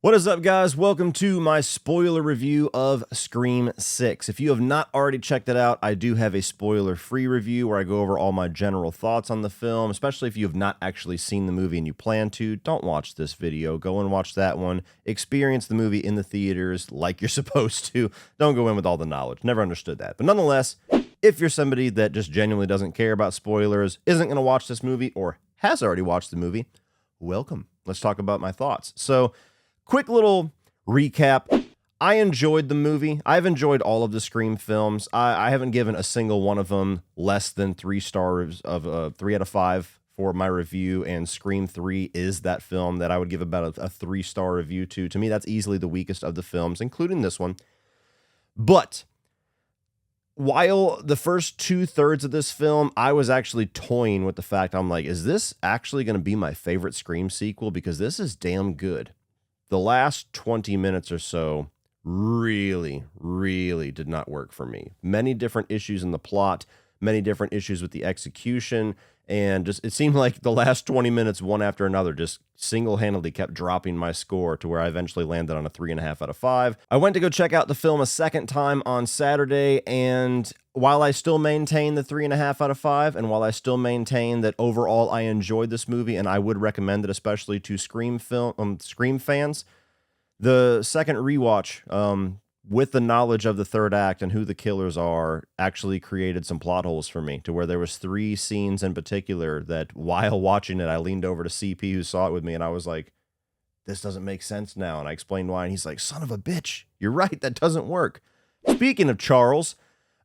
What is up, guys? Welcome to my spoiler review of Scream 6. If you have not already checked it out, I do have a spoiler-free review where I go over all my general thoughts on the film, especially if you have not actually seen the movie and you plan to. Don't watch this video. Go and watch that one. Experience the movie in the theaters like you're supposed to. Don't go in with all the knowledge. Never understood that. But nonetheless, if you're somebody that just genuinely doesn't care about spoilers, isn't going to watch this movie, or has already watched the movie, welcome. Let's talk about my thoughts. So, quick little recap. I enjoyed the movie. I've enjoyed all of the Scream films. I haven't given a single one of them less than 3 stars of 3 out of 5 for my review, and Scream 3 is that film that I would give about a 3-star review to. To me, that's easily the weakest of the films, including this one. But while the first 2/3 of this film, I was actually toying with the fact, I'm like, is this actually going to be my favorite Scream sequel? Because this is damn good. The last 20 minutes or so really did not work for me. Many different issues in the plot, many different issues with the execution, and just it seemed like the last 20 minutes, one after another, just single-handedly kept dropping my score to where I eventually landed on a 3.5 out of 5. I went to go check out the film a second time on Saturday, and while I still maintain the 3.5 out of 5, and while I still maintain that overall I enjoyed this movie, and I would recommend it especially to Scream fans, the second rewatch, with the knowledge of the third act and who the killers are, actually created some plot holes for me, to where there was 3 scenes in particular that while watching it, I leaned over to CP, who saw it with me, and I was like, this doesn't make sense now. And I explained why, and he's like, son of a bitch, you're right, that doesn't work. Speaking of Charles,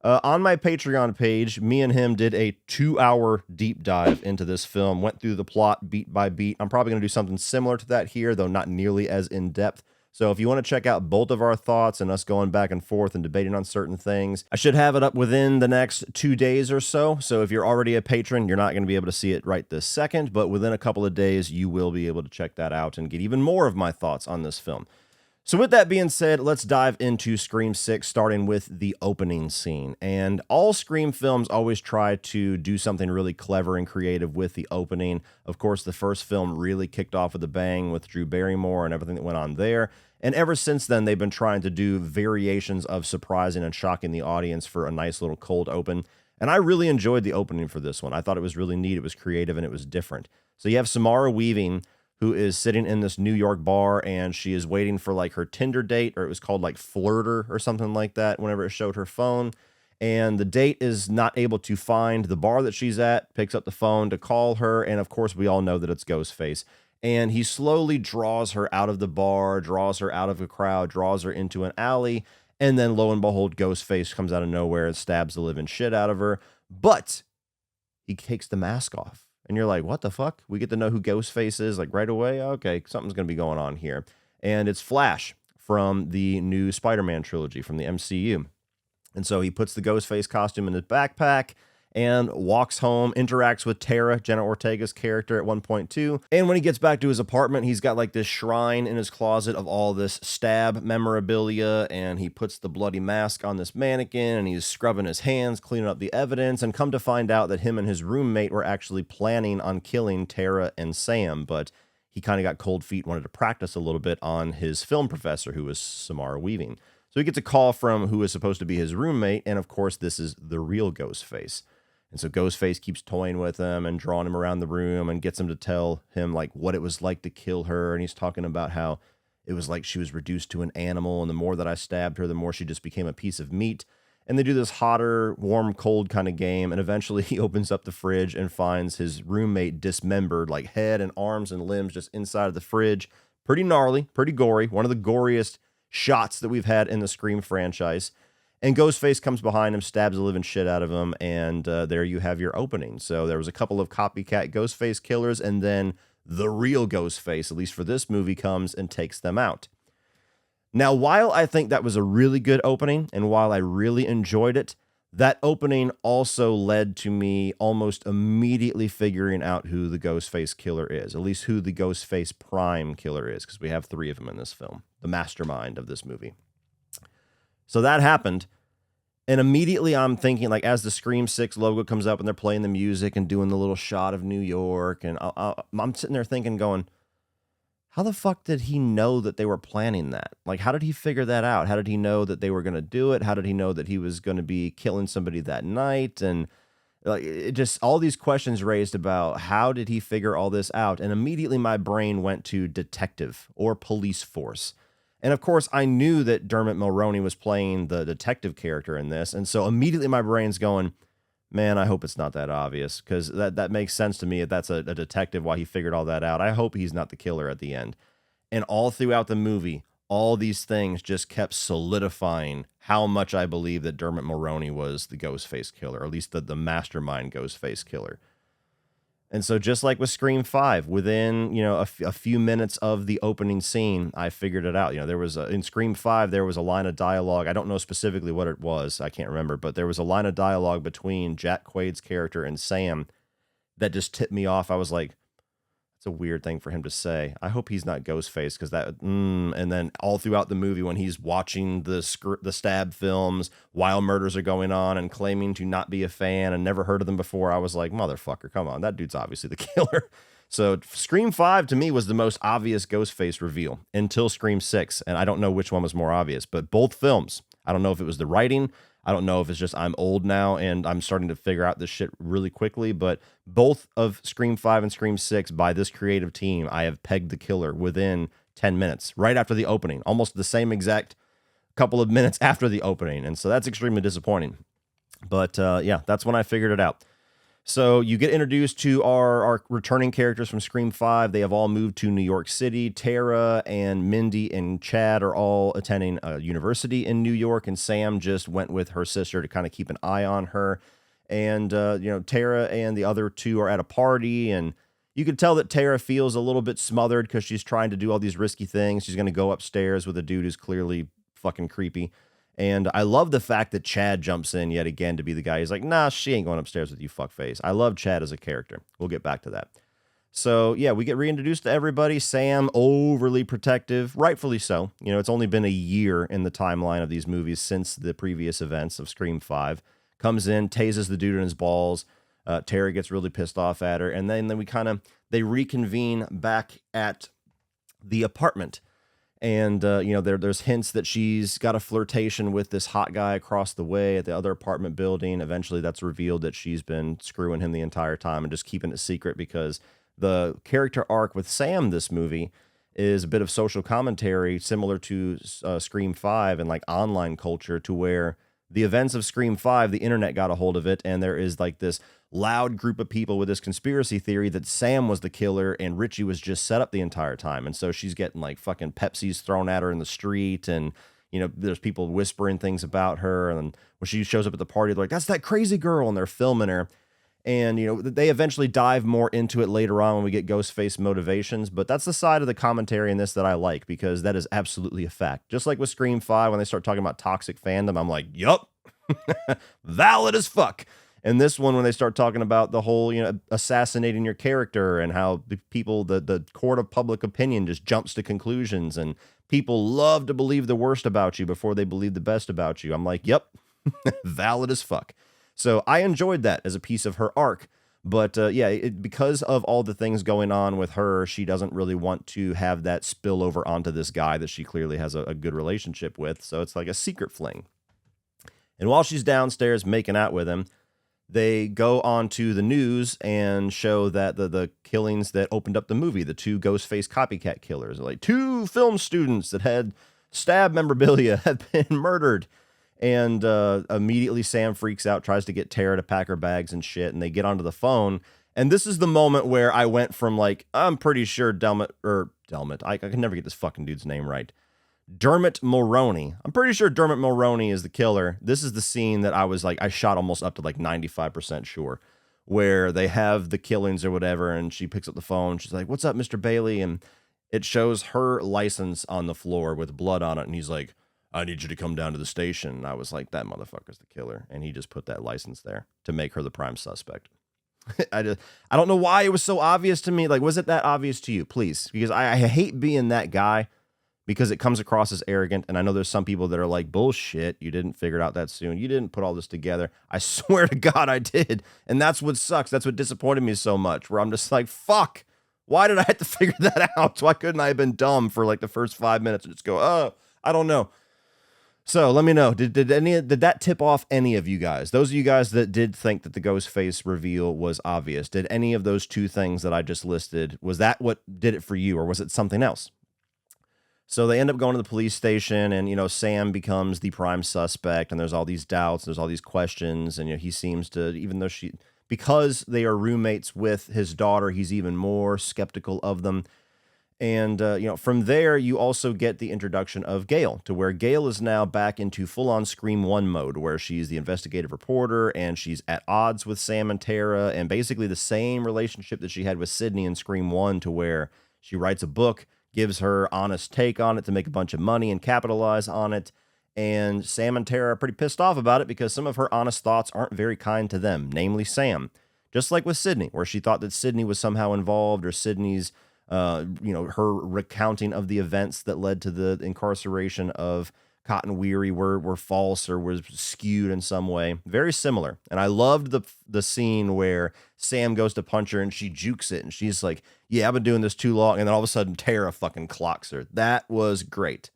on my Patreon page, me and him did a 2-hour deep dive into this film, went through the plot beat by beat. I'm probably going to do something similar to that here, though not nearly as in-depth. So if you want to check out both of our thoughts and us going back and forth and debating on certain things, I should have it up within the next 2 days or so. So if you're already a patron, you're not going to be able to see it right this second, but within a couple of days, you will be able to check that out and get even more of my thoughts on this film. So with that being said, let's dive into Scream 6, starting with the opening scene. And all Scream films always try to do something really clever and creative with the opening. Of course, the first film really kicked off with a bang with Drew Barrymore and everything that went on there. And ever since then, they've been trying to do variations of surprising and shocking the audience for a nice little cold open. And I really enjoyed the opening for this one. I thought it was really neat. It was creative and it was different. So you have Samara Weaving, who is sitting in this New York bar, and she is waiting for like her Tinder date, or it was called like Flirter or something like that whenever it showed her phone. And the date is not able to find the bar that she's at, picks up the phone to call her, and of course we all know that it's Ghostface. And he slowly draws her out of the bar, draws her out of a crowd, draws her into an alley, and then lo and behold, Ghostface comes out of nowhere and stabs the living shit out of her. But he takes the mask off. And you're like, what the fuck? We get to know who Ghostface is like right away? Okay, something's going to be going on here. And it's Flash from the new Spider-Man trilogy from the MCU. And so he puts the Ghostface costume in his backpack and walks home, interacts with Tara, Jenna Ortega's character, at one point too. And when he gets back to his apartment, he's got like this shrine in his closet of all this stab memorabilia, and he puts the bloody mask on this mannequin, and he's scrubbing his hands, cleaning up the evidence, and come to find out that him and his roommate were actually planning on killing Tara and Sam, but he kind of got cold feet, wanted to practice a little bit on his film professor, who was Samara Weaving. So he gets a call from who is supposed to be his roommate, and of course this is the real Ghostface. And so Ghostface keeps toying with him and drawing him around the room and gets him to tell him like what it was like to kill her. And he's talking about how it was like she was reduced to an animal, and the more that I stabbed her, the more she just became a piece of meat. And they do this hotter, warm, cold kind of game. And eventually he opens up the fridge and finds his roommate dismembered, like head and arms and limbs just inside of the fridge. Pretty gnarly, pretty gory. One of the goriest shots that we've had in the Scream franchise. And Ghostface comes behind him, stabs the living shit out of him, and there you have your opening. So there was a couple of copycat Ghostface killers, and then the real Ghostface, at least for this movie, comes and takes them out. Now, while I think that was a really good opening, and while I really enjoyed it, that opening also led to me almost immediately figuring out who the Ghostface killer is, at least who the Ghostface Prime killer is, because we have 3 of them in this film, the mastermind of this movie. So that happened, and immediately I'm thinking, like, as the Scream 6 logo comes up and they're playing the music and doing the little shot of New York, and I'm sitting there thinking, going, how the fuck did he know that they were planning that? Like, how did he figure that out? How did he know that they were going to do it? How did he know that he was going to be killing somebody that night? And like, it just, all these questions raised about how did he figure all this out? And immediately my brain went to detective or police force. And of course, I knew that Dermot Mulroney was playing the detective character in this. And so immediately my brain's going, man, I hope it's not that obvious, because that makes sense to me if that's a detective, why he figured all that out. I hope he's not the killer at the end. And all throughout the movie, all these things just kept solidifying how much I believe that Dermot Mulroney was the Ghostface killer, or at least the mastermind Ghostface killer. And so just like with Scream 5, within, a few minutes of the opening scene, I figured it out. There was in Scream 5, there was a line of dialogue. I don't know specifically what it was. I can't remember, but there was a line of dialogue between Jack Quaid's character and Sam that just tipped me off. I was like, it's a weird thing for him to say. I hope he's not Ghostface, because and then all throughout the movie when he's watching the stab films while murders are going on and claiming to not be a fan and never heard of them before, I was like, motherfucker, come on, that dude's obviously the killer. So Scream 5 to me was the most obvious Ghostface reveal until Scream 6, and I don't know which one was more obvious, but both films, I don't know if it was the writing, I don't know if it's just I'm old now and I'm starting to figure out this shit really quickly, but both of Scream 5 and Scream 6 by this creative team, I have pegged the killer within 10 minutes, right after the opening, almost the same exact couple of minutes after the opening. And so that's extremely disappointing. But yeah, that's when I figured it out. So you get introduced to our returning characters from Scream 5. They have all moved to New York City. Tara and Mindy and Chad are all attending a university in New York, and Sam just went with her sister to kind of keep an eye on her. And, Tara and the other two are at a party, and you can tell that Tara feels a little bit smothered because she's trying to do all these risky things. She's going to go upstairs with a dude who's clearly fucking creepy. And I love the fact that Chad jumps in yet again to be the guy. He's like, nah, she ain't going upstairs with you, fuckface. I love Chad as a character. We'll get back to that. So, yeah, we get reintroduced to everybody. Sam, overly protective, rightfully so. It's only been a year in the timeline of these movies since the previous events of Scream 5. Comes in, tases the dude in his balls. Tara gets really pissed off at her. And then they reconvene back at the apartment. And, there's hints that she's got a flirtation with this hot guy across the way at the other apartment building. Eventually, that's revealed that she's been screwing him the entire time and just keeping it secret, because the character arc with Sam this movie is a bit of social commentary similar to Scream 5 and like online culture, to where the events of Scream 5, the internet got a hold of it, and there is like this loud group of people with this conspiracy theory that Sam was the killer and Richie was just set up the entire time. And so she's getting like fucking Pepsis thrown at her in the street, and there's people whispering things about her, and when she shows up at the party, they're like, that's that crazy girl, and they're filming her. And they eventually dive more into it later on when we get Ghostface motivations, but that's the side of the commentary in this that I like, because that is absolutely a fact. Just like with Scream 5, when they start talking about toxic fandom, I'm like, yup, valid as fuck. And this one, when they start talking about the whole, assassinating your character, and how the people, the court of public opinion just jumps to conclusions, and people love to believe the worst about you before they believe the best about you. I'm like, yep, valid as fuck. So I enjoyed that as a piece of her arc. But because of all the things going on with her, she doesn't really want to have that spill over onto this guy that she clearly has a good relationship with. So it's like a secret fling. And while she's downstairs making out with him, they go on to the news and show that the killings that opened up the movie, the two Ghostface copycat killers, like 2 film students that had stab memorabilia have been murdered. And immediately Sam freaks out, tries to get Tara to pack her bags and shit, and they get onto the phone. And this is the moment where I went from like, I'm pretty sure Dermot, I can never get this fucking dude's name right. Dermot Mulroney. I'm pretty sure Dermot Mulroney is the killer. This is the scene that I was like, I shot almost up to like 95% sure, where they have the killings or whatever, and she picks up the phone. She's like, what's up, Mr. Bailey? And it shows her license on the floor with blood on it. And he's like, I need you to come down to the station. And I was like, that motherfucker's the killer. And he just put that license there to make her the prime suspect. I don't know why it was so obvious to me. Like, was it that obvious to you? Please. Because I hate being that guy, because it comes across as arrogant. And I know there's some people that are like, bullshit, you didn't figure it out that soon. You didn't put all this together. I swear to God I did. And that's what sucks. That's what disappointed me so much, where I'm just like, fuck, Why did I have to figure that out? Why couldn't I have been dumb for like the first 5 minutes and just go, oh, I don't know. So let me know. Did that tip off any of you guys? Those of you guys that did think that the Ghostface reveal was obvious, did any of those two things that I just listed, was that what did it for you, or was it something else? So they end up going to the police station, and Sam becomes the prime suspect, and there's all these doubts, there's all these questions, and he seems to, even though because they are roommates with his daughter, he's even more skeptical of them. And, from there, you also get the introduction of Gail, to where Gail is now back into full-on Scream 1 mode, where she's the investigative reporter, and she's at odds with Sam and Tara, and basically the same relationship that she had with Sydney in Scream 1, to where she writes a book, gives her honest take on it to make a bunch of money and capitalize on it, and Sam and Tara are pretty pissed off about it because some of her honest thoughts aren't very kind to them, namely Sam. Just like with Sydney, where she thought that Sydney was somehow involved, or Sydney's her recounting of the events that led to the incarceration of Cotton Weary were false or was skewed in some way. Very similar. And I loved the scene where Sam goes to punch her and she jukes it and she's like, yeah, I've been doing this too long. And then all of a sudden Tara fucking clocks her. That was great.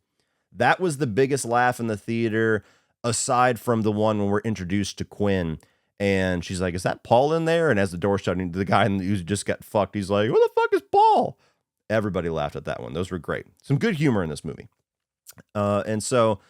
That was the biggest laugh in the theater, aside from the one when we're introduced to Quinn. And she's like, is that Paul in there? And as the door's shutting, the guy who just got fucked, he's like, who the fuck is Paul? Everybody laughed at that one. Those were great. Some good humor in this movie. And so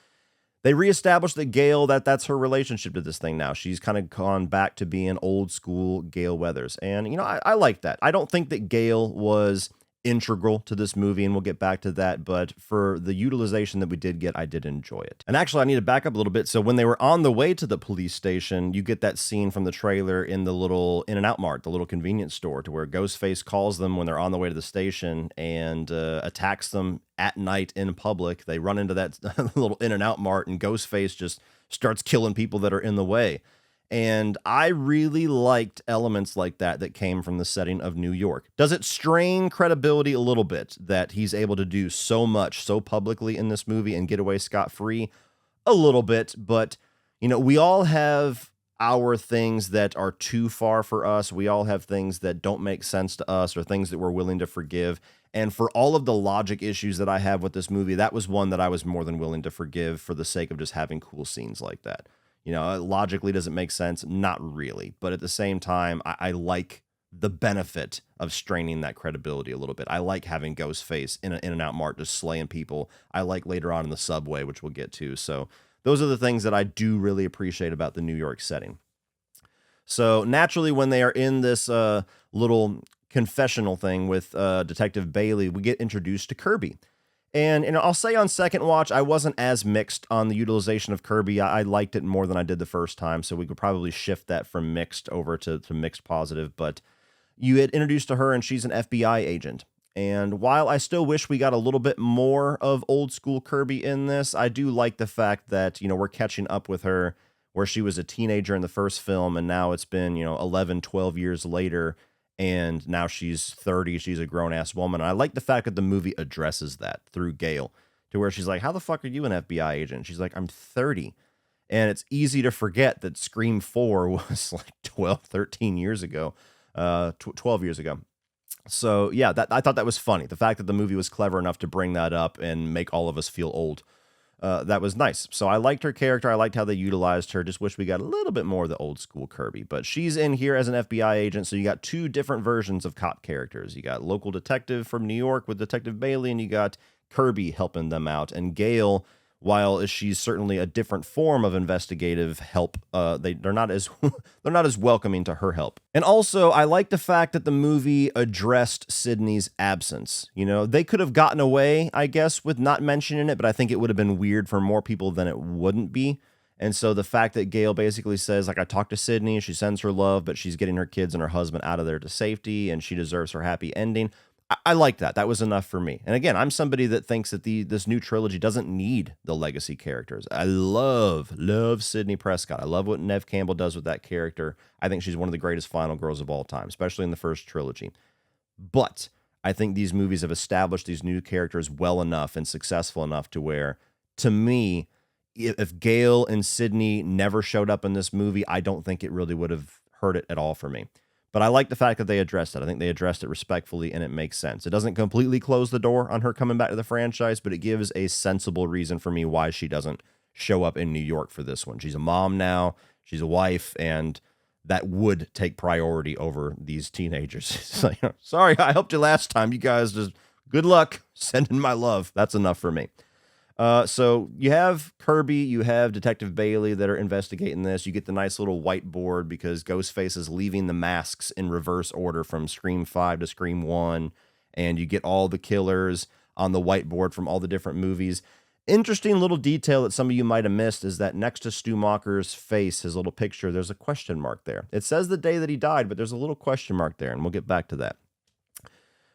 they reestablished that Gail, that's her relationship to this thing now. She's kind of gone back to being old school Gail Weathers. And, I like that. I don't think that Gail was integral to this movie, and we'll get back to that, but for the utilization that we did get, I did enjoy it. And actually, I need to back up a little bit. So when they were on the way to the police station, you get that scene from the trailer in the little In-N-Out Mart, the little convenience store, to where Ghostface calls them when they're on the way to the station and attacks them at night in public. They run into that little In-N-Out Mart, and Ghostface just starts killing people that are in the way. And I really liked elements like that came from the setting of New York. Does it strain credibility a little bit that he's able to do so much so publicly in this movie and get away scot-free? A little bit, but we all have our things that are too far for us. We all have things that don't make sense to us, or things that we're willing to forgive. And for all of the logic issues that I have with this movie, that was one that I was more than willing to forgive for the sake of just having cool scenes like that. Logically, does it make sense? Not really. But at the same time, I like the benefit of straining that credibility a little bit. I like having Ghostface in an In-N-Out Mart just slaying people. I like later on in the subway, which we'll get to. So those are the things that I do really appreciate about the New York setting. So naturally, when they are in this little confessional thing with Detective Bailey, we get introduced to Kirby. And I'll say on second watch, I wasn't as mixed on the utilization of Kirby. I liked it more than I did the first time, so we could probably shift that from mixed over to mixed positive. But you had introduced to her, and she's an FBI agent. And while I still wish we got a little bit more of old school Kirby in this, I do like the fact that, we're catching up with her, where she was a teenager in the first film, and now it's been, 11, 12 years later, and now she's 30, she's a grown-ass woman. And I like the fact that the movie addresses that through Gail, to where she's like, how the fuck are you an FBI agent? She's like, I'm 30. And it's easy to forget that Scream 4 was like 12, 13 years ago, 12 years ago. So yeah, I thought that was funny. The fact that the movie was clever enough to bring that up and make all of us feel old. That was nice. So I liked her character. I liked how they utilized her. Just wish we got a little bit more of the old school Kirby. But she's in here as an FBI agent. So you got two different versions of cop characters. You got local detective from New York with Detective Bailey, and you got Kirby helping them out. And Gail, while she's certainly a different form of investigative help, they're not as they're not as welcoming to her help. And also, I like the fact that the movie addressed Sydney's absence. They could have gotten away, I guess, with not mentioning it, but I think it would have been weird for more people than it wouldn't be. And so the fact that Gail basically says, like, I talked to Sydney, she sends her love, but she's getting her kids and her husband out of there to safety, and she deserves her happy ending. I like that. That was enough for me. And again, I'm somebody that thinks that this new trilogy doesn't need the legacy characters. I love Sydney Prescott. I love what Neve Campbell does with that character. I think she's one of the greatest final girls of all time, especially in the first trilogy. But I think these movies have established these new characters well enough and successful enough to where, to me, if Gail and Sydney never showed up in this movie, I don't think it really would have hurt it at all for me. But I like the fact that they addressed it. I think they addressed it respectfully, and it makes sense. It doesn't completely close the door on her coming back to the franchise, but it gives a sensible reason for me why she doesn't show up in New York for this one. She's a mom now, she's a wife, and that would take priority over these teenagers. So, sorry, I helped you last time. You guys just good luck sending my love. That's enough for me. So you have Kirby, you have Detective Bailey that are investigating this. You get the nice little whiteboard because Ghostface is leaving the masks in reverse order from Scream 5 to Scream 1. And you get all the killers on the whiteboard from all the different movies. Interesting little detail that some of you might have missed is that next to Stu Macher's face, his little picture, there's a question mark there. It says the day that he died, but there's a little question mark there, and we'll get back to that.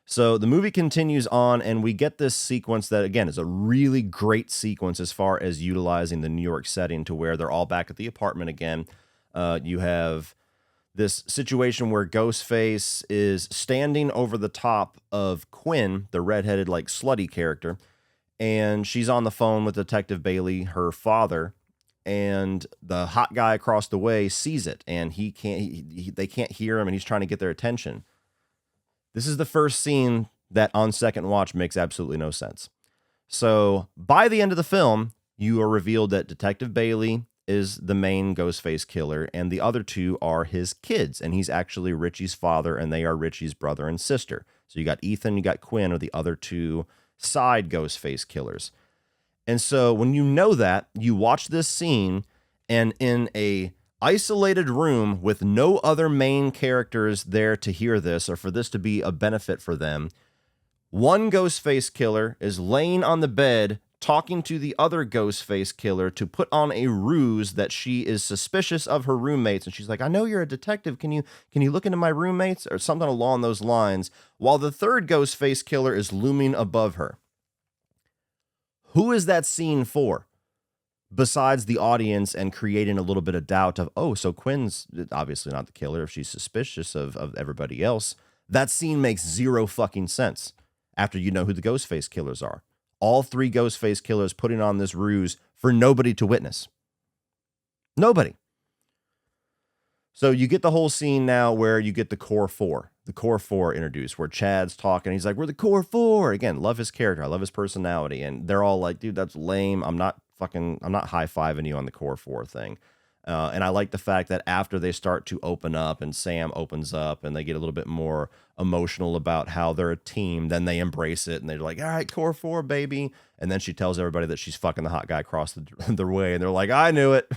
So the movie continues on, and we get this sequence that, again, is a really great sequence as far as utilizing the New York setting to where they're all back at the apartment again. You have this situation where Ghostface is standing over the top of Quinn, the redheaded, like, slutty character, and she's on the phone with Detective Bailey, her father, and the hot guy across the way sees it, and they can't hear him, and he's trying to get their attention. This is the first scene that on second watch makes absolutely no sense. So by the end of the film, you are revealed that Detective Bailey is the main Ghostface killer, and the other two are his kids, and he's actually Richie's father, and they are Richie's brother and sister. So you got Ethan, you got Quinn, are the other two side Ghostface killers. And so when you know that, you watch this scene, and in a isolated room with no other main characters there to hear this or for this to be a benefit for them, one Ghostface killer is laying on the bed talking to the other Ghostface killer to put on a ruse that she is suspicious of her roommates, and she's like, I know you're a detective, can you look into my roommates, or something along those lines, while the third Ghostface killer is looming above her. Who is that scene for? Besides the audience and creating a little bit of doubt of, oh, so Quinn's obviously not the killer if she's suspicious of everybody else. That scene makes zero fucking sense after you know who the Ghostface killers are. All three Ghostface killers putting on this ruse for nobody to witness. Nobody. So you get the whole scene now where you get the core four introduced, where Chad's talking. He's like, we're the core four. Again, love his character. I love his personality. And they're all like, dude, that's lame. I'm not high-fiving you on the core four thing. And I like the fact that after they start to open up and Sam opens up and they get a little bit more emotional about how they're a team, then they embrace it and they're like, all right, core four, baby. And then she tells everybody that she's fucking the hot guy across the way. And they're like, I knew it.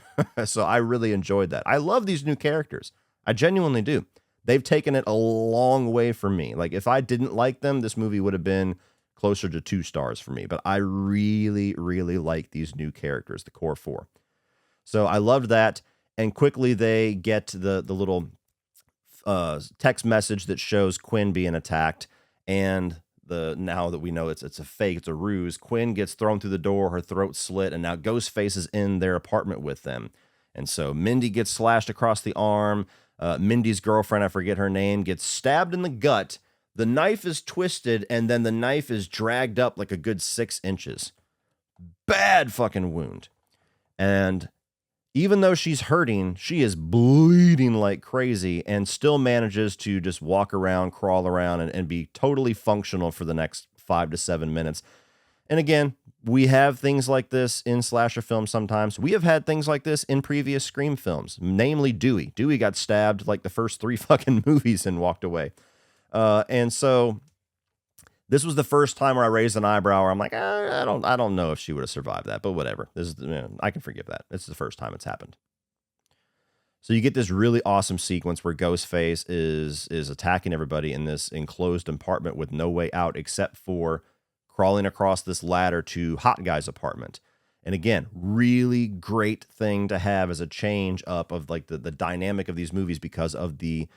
So I really enjoyed that. I love these new characters. I genuinely do. They've taken it a long way for me. Like, if I didn't like them, this movie would have been closer to 2 stars for me. But I really, really like these new characters, the core four. So I loved that. And quickly they get the little text message that shows Quinn being attacked. And now that we know it's a fake, it's a ruse, Quinn gets thrown through the door, her throat slit, and now Ghostface is in their apartment with them. And so Mindy gets slashed across the arm. Mindy's girlfriend, I forget her name, gets stabbed in the gut. The knife is twisted, and then the knife is dragged up like a good 6 inches. Bad fucking wound. And even though she's hurting, she is bleeding like crazy and still manages to just walk around, crawl around, and be totally functional for the next 5 to 7 minutes. And again, we have things like this in slasher films sometimes. We have had things like this in previous Scream films, namely Dewey. Dewey got stabbed like the first 3 fucking movies and walked away. And so this was the first time where I raised an eyebrow where I'm like, I don't know if she would have survived that, but whatever. I can forgive that. It's the first time it's happened. So you get this really awesome sequence where Ghostface is attacking everybody in this enclosed apartment with no way out except for crawling across this ladder to Hot Guy's apartment. And again, really great thing to have as a change up of like the dynamic of these movies because of the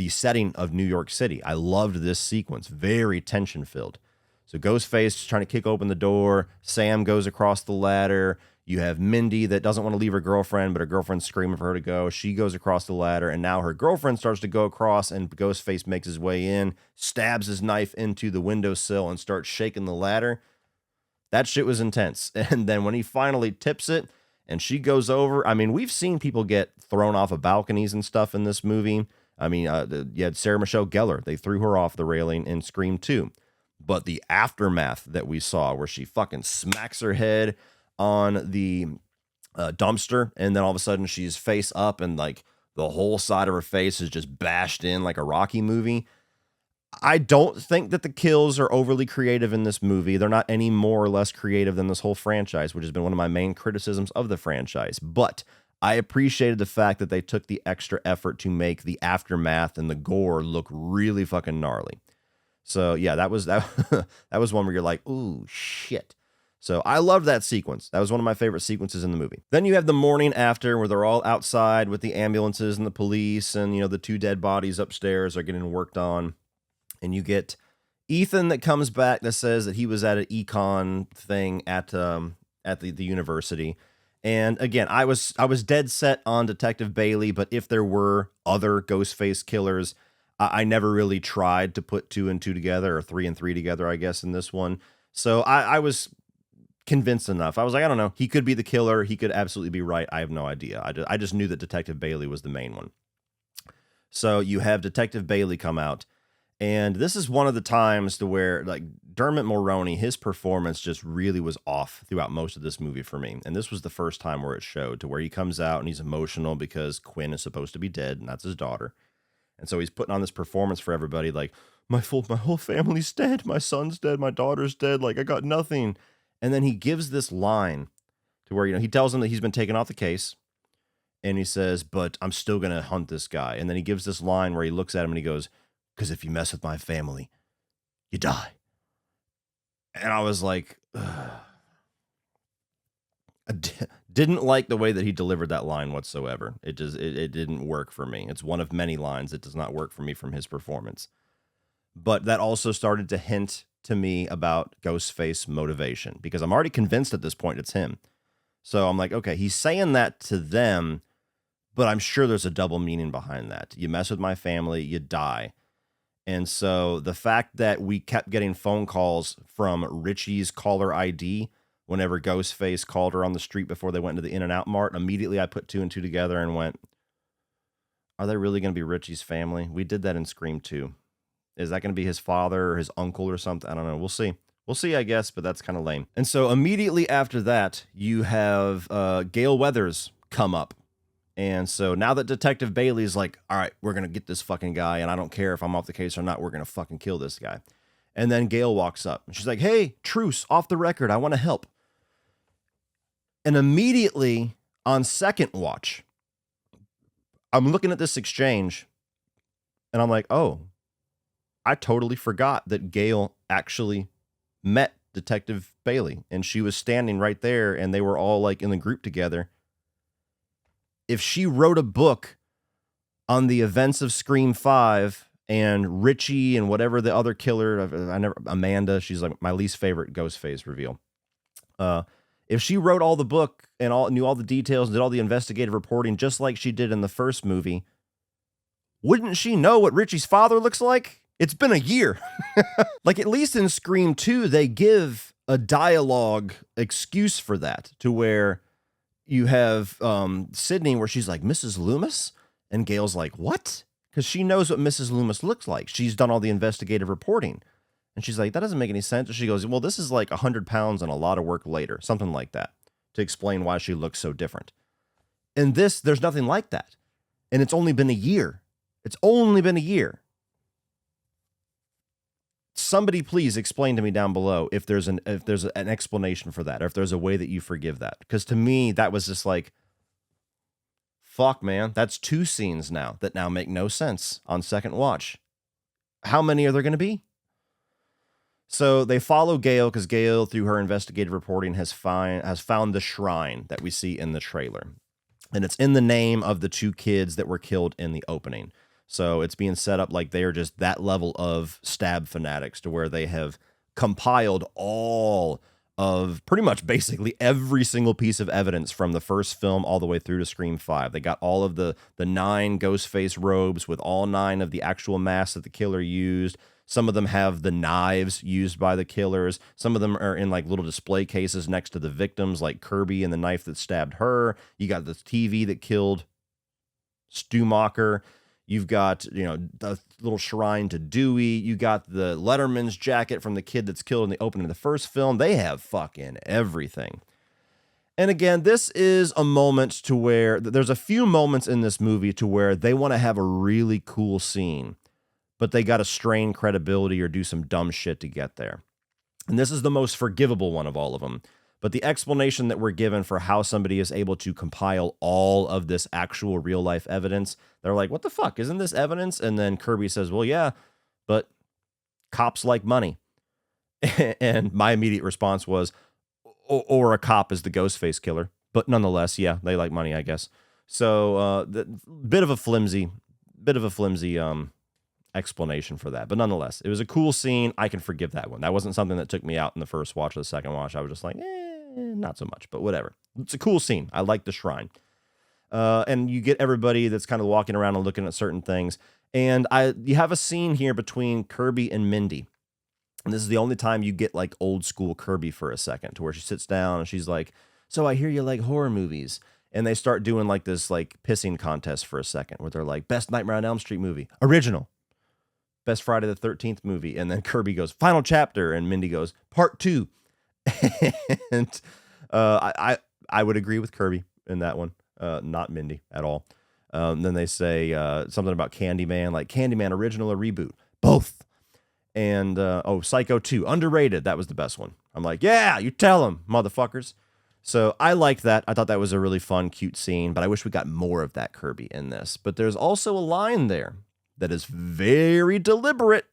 setting of New York City. I loved this sequence, very tension filled. So Ghostface is trying to kick open the door. Sam goes across the ladder. You have Mindy that doesn't want to leave her girlfriend, but her girlfriend's screaming for her to go. She goes across the ladder, and now her girlfriend starts to go across, and Ghostface makes his way in, stabs his knife into the windowsill, and starts shaking the ladder. That shit was intense. And then when he finally tips it, And she goes over. I mean, we've seen people get thrown off of balconies and stuff in this movie. I mean, you had Sarah Michelle Gellar. They threw her off the railing in Scream 2. But the aftermath that we saw where she fucking smacks her head on the dumpster, and then all of a sudden she's face up and like the whole side of her face is just bashed in like a Rocky movie. I don't think that the kills are overly creative in this movie. They're not any more or less creative than this whole franchise, which has been one of my main criticisms of the franchise. But I appreciated the fact that they took the extra effort to make the aftermath and the gore look really fucking gnarly. So yeah, that was that was one where you're like, ooh, shit. So I loved that sequence. That was one of my favorite sequences in the movie. Then you have the morning after where they're all outside with the ambulances and the police, and you know, the 2 dead bodies upstairs are getting worked on. And you get Ethan that comes back that says that he was at an econ thing at the university. And again, I was dead set on Detective Bailey, but if there were other Ghostface killers, I never really tried to put 2 and 2 together, or 3 and 3 together, I guess, in this one. So I was convinced enough. I was like, I don't know. He could be the killer. He could absolutely be right. I have no idea. I just knew that Detective Bailey was the main one. So you have Detective Bailey come out. And this is one of the times to where, like, Dermot Mulroney, his performance just really was off throughout most of this movie for me. And this was the first time where it showed, to where he comes out and he's emotional because Quinn is supposed to be dead, and that's his daughter. And so he's putting on this performance for everybody, like, my whole family's dead. My son's dead. My daughter's dead. Like, I got nothing. And then he gives this line to where, you know, he tells him that he's been taken off the case. And he says, but I'm still going to hunt this guy. And then he gives this line where he looks at him and he goes, because if you mess with my family, you die. And I was like, ugh. Didn't like the way that he delivered that line whatsoever. It didn't work for me. It's one of many lines that does not work for me from his performance. But that also started to hint to me about Ghostface motivation, because I'm already convinced at this point it's him. So I'm like, okay, he's saying that to them, but I'm sure there's a double meaning behind that. You mess with my family, you die. And so the fact that we kept getting phone calls from Richie's caller ID whenever Ghostface called her on the street before they went into the In-N-Out Mart, immediately I put 2 and 2 together and went, are they really going to be Richie's family? We did that in Scream 2. Is that going to be his father or his uncle or something? I don't know. We'll see. We'll see, I guess, but that's kind of lame. And so immediately after that, you have Gail Weathers come up. And so now that Detective Bailey's like, all right, we're going to get this fucking guy, and I don't care if I'm off the case or not, we're going to fucking kill this guy. And then Gail walks up, and she's like, hey, truce, off the record, I want to help. And immediately on second watch, I'm looking at this exchange, and I'm like, oh, I totally forgot that Gail actually met Detective Bailey, and she was standing right there, and they were all like in the group together. If she wrote a book on the events of Scream 5 and Richie and whatever the other killer, Amanda, she's like my least favorite Ghostface reveal. If she wrote all the book and knew all the details and did all the investigative reporting just like she did in the first movie, wouldn't she know what Richie's father looks like? It's been a year. Like, at least in Scream 2, they give a dialogue excuse for that, to where you have Sydney where she's like, Mrs. Loomis? And Gail's like, what? Because she knows what Mrs. Loomis looks like. She's done all the investigative reporting. And she's like, that doesn't make any sense. And she goes, well, this is like 100 pounds and a lot of work later. Something like that, to explain why she looks so different. In this, there's nothing like that. And it's only been a year. It's only been a year. Somebody please explain to me down below if there's an explanation for that, or if there's a way that you forgive that. Because to me, that was just like, fuck, man, that's 2 scenes now that now make no sense on second watch. How many are there going to be? So they follow Gail because Gail, through her investigative reporting, has found the shrine that we see in the trailer. And it's in the name of the 2 kids that were killed in the opening. So it's being set up like they're just that level of stab fanatics, to where they have compiled all of pretty much basically every single piece of evidence from the first film all the way through to Scream 5. They got all of the 9 Ghostface robes with all 9 of the actual masks that the killer used. Some of them have the knives used by the killers. Some of them are in like little display cases next to the victims, like Kirby and the knife that stabbed her. You got the TV that killed Stumacher. You've got, the little shrine to Dewey. You got the Letterman's jacket from the kid that's killed in the opening of the first film. They have fucking everything. And again, this is a moment to where there's a few moments in this movie to where they want to have a really cool scene, but they got to strain credibility or do some dumb shit to get there. And this is the most forgivable one of all of them. But the explanation that we're given for how somebody is able to compile all of this actual real life evidence, they're like, what the fuck? Isn't this evidence? And then Kirby says, well, yeah, but cops like money. And my immediate response was, or a cop is the Ghostface killer. But nonetheless, yeah, they like money, I guess. So bit of a flimsy explanation for that. But nonetheless, it was a cool scene. I can forgive that one. That wasn't something that took me out in the first watch or the second watch. I was just like, not so much, but whatever. It's a cool scene. I like the shrine. And you get everybody that's kind of walking around and looking at certain things. And you have a scene here between Kirby and Mindy. And this is the only time you get like old school Kirby for a second, to where she sits down and she's like, so I hear you like horror movies. And they start doing like this like pissing contest for a second where they're like, best Nightmare on Elm Street movie, original. Best Friday the 13th movie. And then Kirby goes, final chapter. And Mindy goes, part 2. And I would agree with Kirby in that one. Not Mindy at all. Then they say something about Candyman, like Candyman original or reboot. Both. And Psycho 2, underrated. That was the best one. I'm like, yeah, you tell them, motherfuckers. So I liked that. I thought that was a really fun, cute scene, but I wish we got more of that Kirby in this. But there's also a line there that is very deliberate,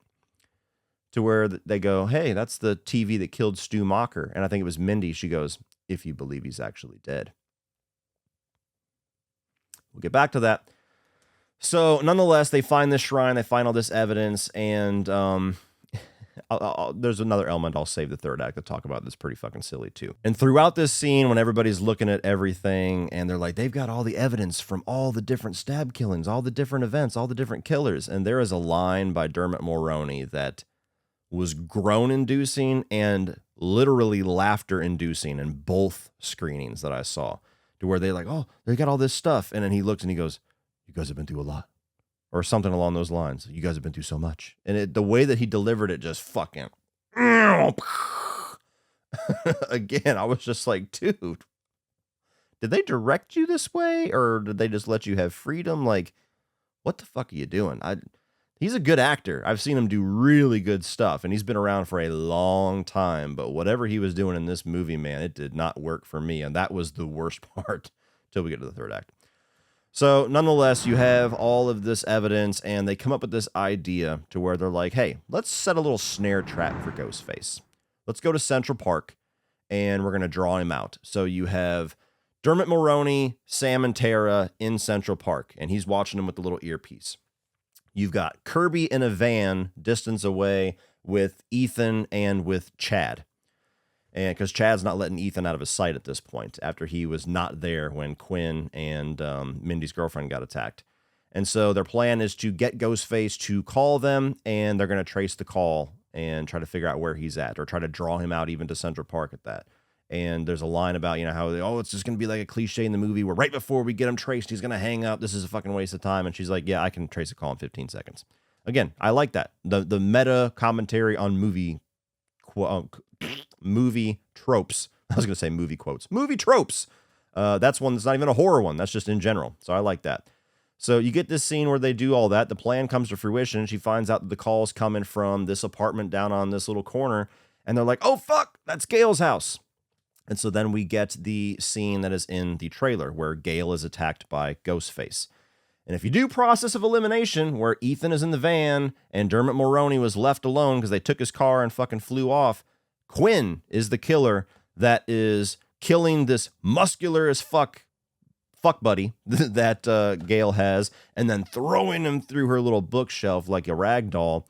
to where they go, hey, that's the TV that killed Stumacher. And I think it was Mindy. She goes, if you believe he's actually dead. We'll get back to that. So nonetheless, they find this shrine, they find all this evidence, and there's another element I'll save the third act to talk about that's pretty fucking silly too. And throughout this scene, when everybody's looking at everything, and they're like, they've got all the evidence from all the different stab killings, all the different events, all the different killers. And there is a line by Dermot Mulroney that was groan-inducing and literally laughter-inducing in both screenings that I saw, to where they're like, oh, they got all this stuff. And then he looks and he goes, you guys have been through a lot. Or something along those lines. You guys have been through so much. And the way that he delivered it just fucking... Again, I was just like, dude, did they direct you this way? Or did they just let you have freedom? Like, what the fuck are you doing? He's a good actor. I've seen him do really good stuff. And he's been around for a long time. But whatever he was doing in this movie, man, it did not work for me. And that was the worst part till we get to the third act. So nonetheless, you have all of this evidence, and they come up with this idea to where they're like, hey, let's set a little snare trap for Ghostface. Let's go to Central Park, and we're going to draw him out. So you have Dermot Mulroney, Sam, and Tara in Central Park, and he's watching them with the little earpiece. You've got Kirby in a van distance away with Ethan and with Chad. And because Chad's not letting Ethan out of his sight at this point, after he was not there when Quinn and Mindy's girlfriend got attacked. And so their plan is to get Ghostface to call them, and they're going to trace the call and try to figure out where he's at, or try to draw him out even to Central Park at that. And there's a line about, how, it's just going to be like a cliche in the movie where right before we get him traced, he's going to hang up. This is a fucking waste of time. And she's like, yeah, I can trace a call in 15 seconds. Again, I like that. The meta commentary on movie tropes. I was going to say movie quotes. Movie tropes. That's one that's not even a horror one. That's just in general. So I like that. So you get this scene where they do all that. The plan comes to fruition. She finds out that the call's coming from this apartment down on this little corner. And they're like, oh, fuck, that's Gail's house. And so then we get the scene that is in the trailer where Gail is attacked by Ghostface. And if you do process of elimination, where Ethan is in the van and Dermot Mulroney was left alone because they took his car and fucking flew off, Quinn is the killer that is killing this muscular as fuck buddy that Gail has, and then throwing him through her little bookshelf like a rag doll.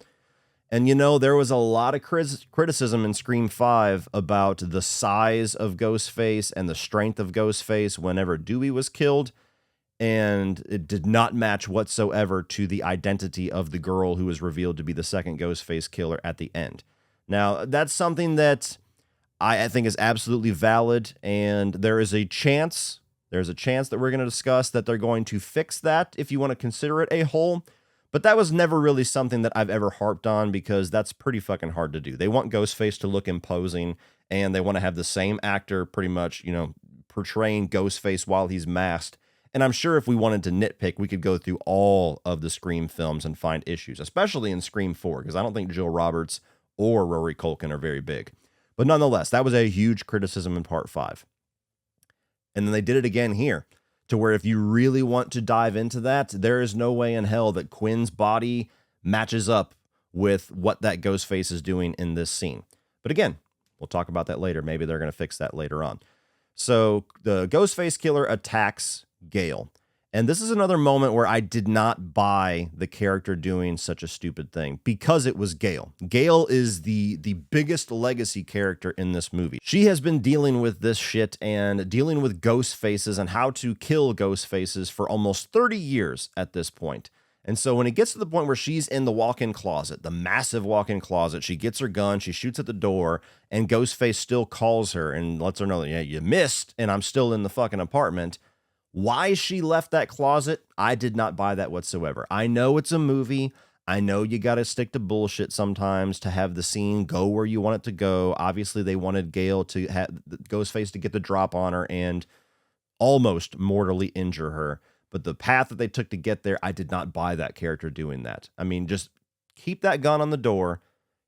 And there was a lot of criticism in Scream 5 about the size of Ghostface and the strength of Ghostface whenever Dewey was killed. and it did not match whatsoever to the identity of the girl who was revealed to be the second Ghostface killer at the end. Now, that's something that I think is absolutely valid, and there's a chance that we're going to discuss that they're going to fix that if you want to consider it a whole. But that was never really something that I've ever harped on, because that's pretty fucking hard to do. They want Ghostface to look imposing, and they want to have the same actor pretty much, portraying Ghostface while he's masked. And I'm sure if we wanted to nitpick, we could go through all of the Scream films and find issues, especially in Scream 4, because I don't think Jill Roberts or Rory Culkin are very big. But nonetheless, that was a huge criticism in Part 5. And then they did it again here, to where if you really want to dive into that, there is no way in hell that Quinn's body matches up with what that Ghostface is doing in this scene. But again, we'll talk about that later. Maybe they're going to fix that later on. So the Ghostface killer attacks Gail. And this is another moment where I did not buy the character doing such a stupid thing, because it was Gail. Gail is the biggest legacy character in this movie. She has been dealing with this shit and dealing with ghost faces and how to kill ghost faces for almost 30 years at this point. And so when it gets to the point where she's in the walk-in closet, the massive walk-in closet, she gets her gun, she shoots at the door, and Ghostface still calls her and lets her know, yeah, you missed, and I'm still in the fucking apartment. Why she left that closet, I did not buy that whatsoever. I know it's a movie. I know you got to stick to bullshit sometimes to have the scene go where you want it to go. Obviously, they wanted Gail to have Ghostface to get the drop on her and almost mortally injure her. But the path that they took to get there, I did not buy that character doing that. I mean, just keep that gun on the door,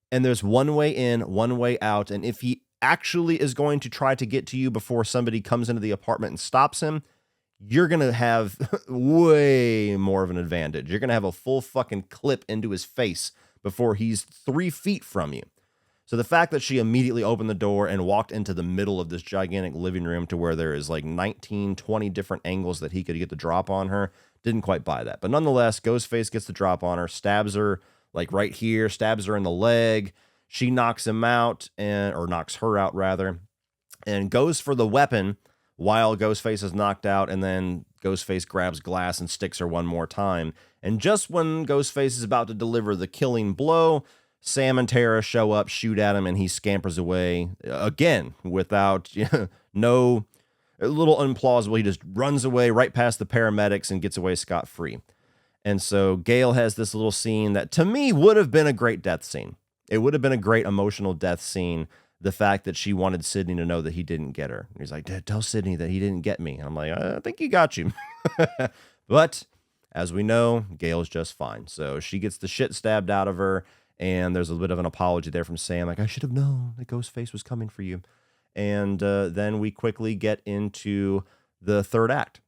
and there's one way in, one way out. And if he actually is going to try to get to you before somebody comes into the apartment and stops him, you're going to have way more of an advantage. You're going to have a full fucking clip into his face before he's 3 feet from you. So the fact that she immediately opened the door and walked into the middle of this gigantic living room to where there is like 19, 20 different angles that he could get the drop on her, didn't quite buy that. But nonetheless, Ghostface gets the drop on her, stabs her like right here, stabs her in the leg. She knocks him out, or knocks her out rather, and goes for the weapon while Ghostface is knocked out, and then Ghostface grabs glass and sticks her one more time. And just when Ghostface is about to deliver the killing blow, Sam and Tara show up, shoot at him, and he scampers away again without, a little implausible. He just runs away right past the paramedics and gets away scot-free. And so Gail has this little scene that to me would have been a great death scene. It would have been a great emotional death scene. The fact that she wanted Sydney to know that he didn't get her. And he's like, tell Sydney that he didn't get me. And I'm like, I think he got you. But as we know, Gail's just fine. So she gets the shit stabbed out of her. And there's a bit of an apology there from Sam. Like, I should have known that Ghostface was coming for you. And then we quickly get into the third act.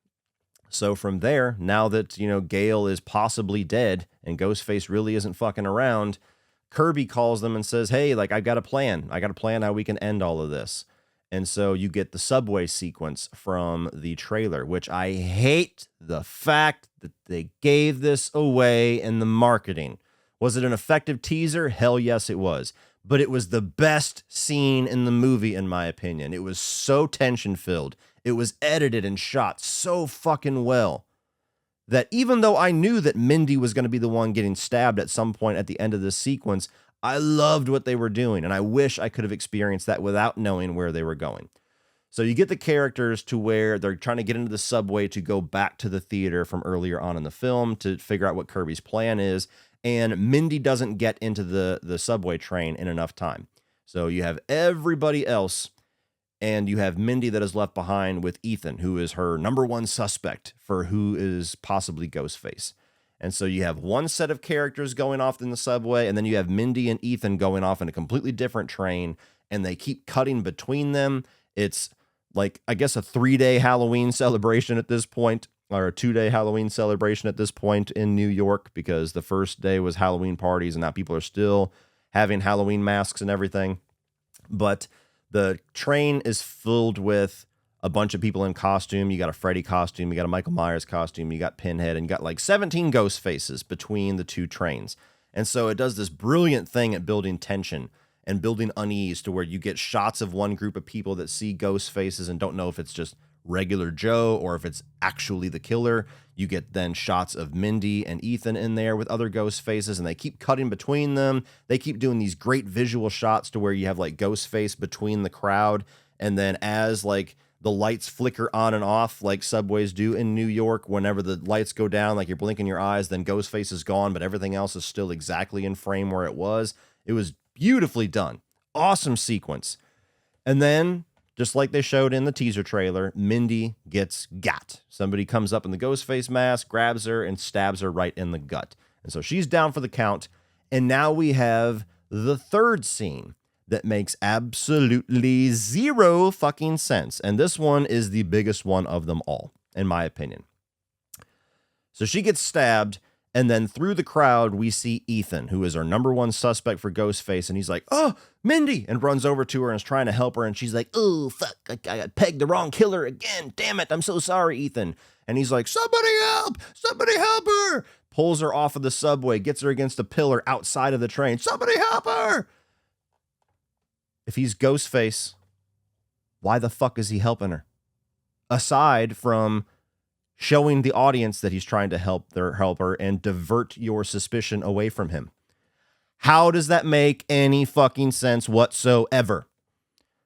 So from there, now that, Gail is possibly dead and Ghostface really isn't fucking around, Kirby calls them and says, hey, like, I've got a plan. I got a plan how we can end all of this. And so you get the subway sequence from the trailer, which I hate the fact that they gave this away in the marketing. Was it an effective teaser? Hell yes, it was. But it was the best scene in the movie, in my opinion. It was so tension-filled. It was edited and shot so fucking well that even though I knew that Mindy was going to be the one getting stabbed at some point at the end of this sequence, I loved what they were doing, and I wish I could have experienced that without knowing where they were going. So you get the characters to where they're trying to get into the subway to go back to the theater from earlier on in the film to figure out what Kirby's plan is, and Mindy doesn't get into the subway train in enough time. So you have everybody else, and you have Mindy that is left behind with Ethan, who is her number one suspect for who is possibly Ghostface. And so you have one set of characters going off in the subway, and then you have Mindy and Ethan going off in a completely different train, and they keep cutting between them. It's like, I guess, a 3-day Halloween celebration at this point, or a 2-day Halloween celebration at this point in New York, because the first day was Halloween parties, and now people are still having Halloween masks and everything. But the train is filled with a bunch of people in costume. You got a Freddy costume, you got a Michael Myers costume, you got Pinhead, and you got like 17 ghost faces between the two trains. And so it does this brilliant thing at building tension and building unease to where you get shots of one group of people that see ghost faces and don't know if it's just regular Joe or if it's actually the killer. You get then shots of Mindy and Ethan in there with other ghost faces, and they keep cutting between them. They keep doing these great visual shots to where you have like Ghostface between the crowd, and then as like the lights flicker on and off like subways do in New York, whenever the lights go down, like you're blinking your eyes, then Ghostface is gone, but everything else is still exactly in frame where it was. It was beautifully done. Awesome sequence. And then, just like they showed in the teaser trailer, Mindy gets got. Somebody comes up in the Ghostface mask, grabs her, and stabs her right in the gut. And so she's down for the count. And now we have the third scene that makes absolutely zero fucking sense. And this one is the biggest one of them all, in my opinion. So she gets stabbed, and then through the crowd, we see Ethan, who is our number one suspect for Ghostface, and he's like, "Oh, Mindy," and runs over to her and is trying to help her, and she's like, "Oh, fuck, I got pegged the wrong killer again. Damn it, I'm so sorry, Ethan." And he's like, "Somebody help! Somebody help her!" Pulls her off of the subway, gets her against a pillar outside of the train. "Somebody help her!" If he's Ghostface, why the fuck is he helping her? Aside from showing the audience that he's trying to help her and divert your suspicion away from him. How does that make any fucking sense whatsoever?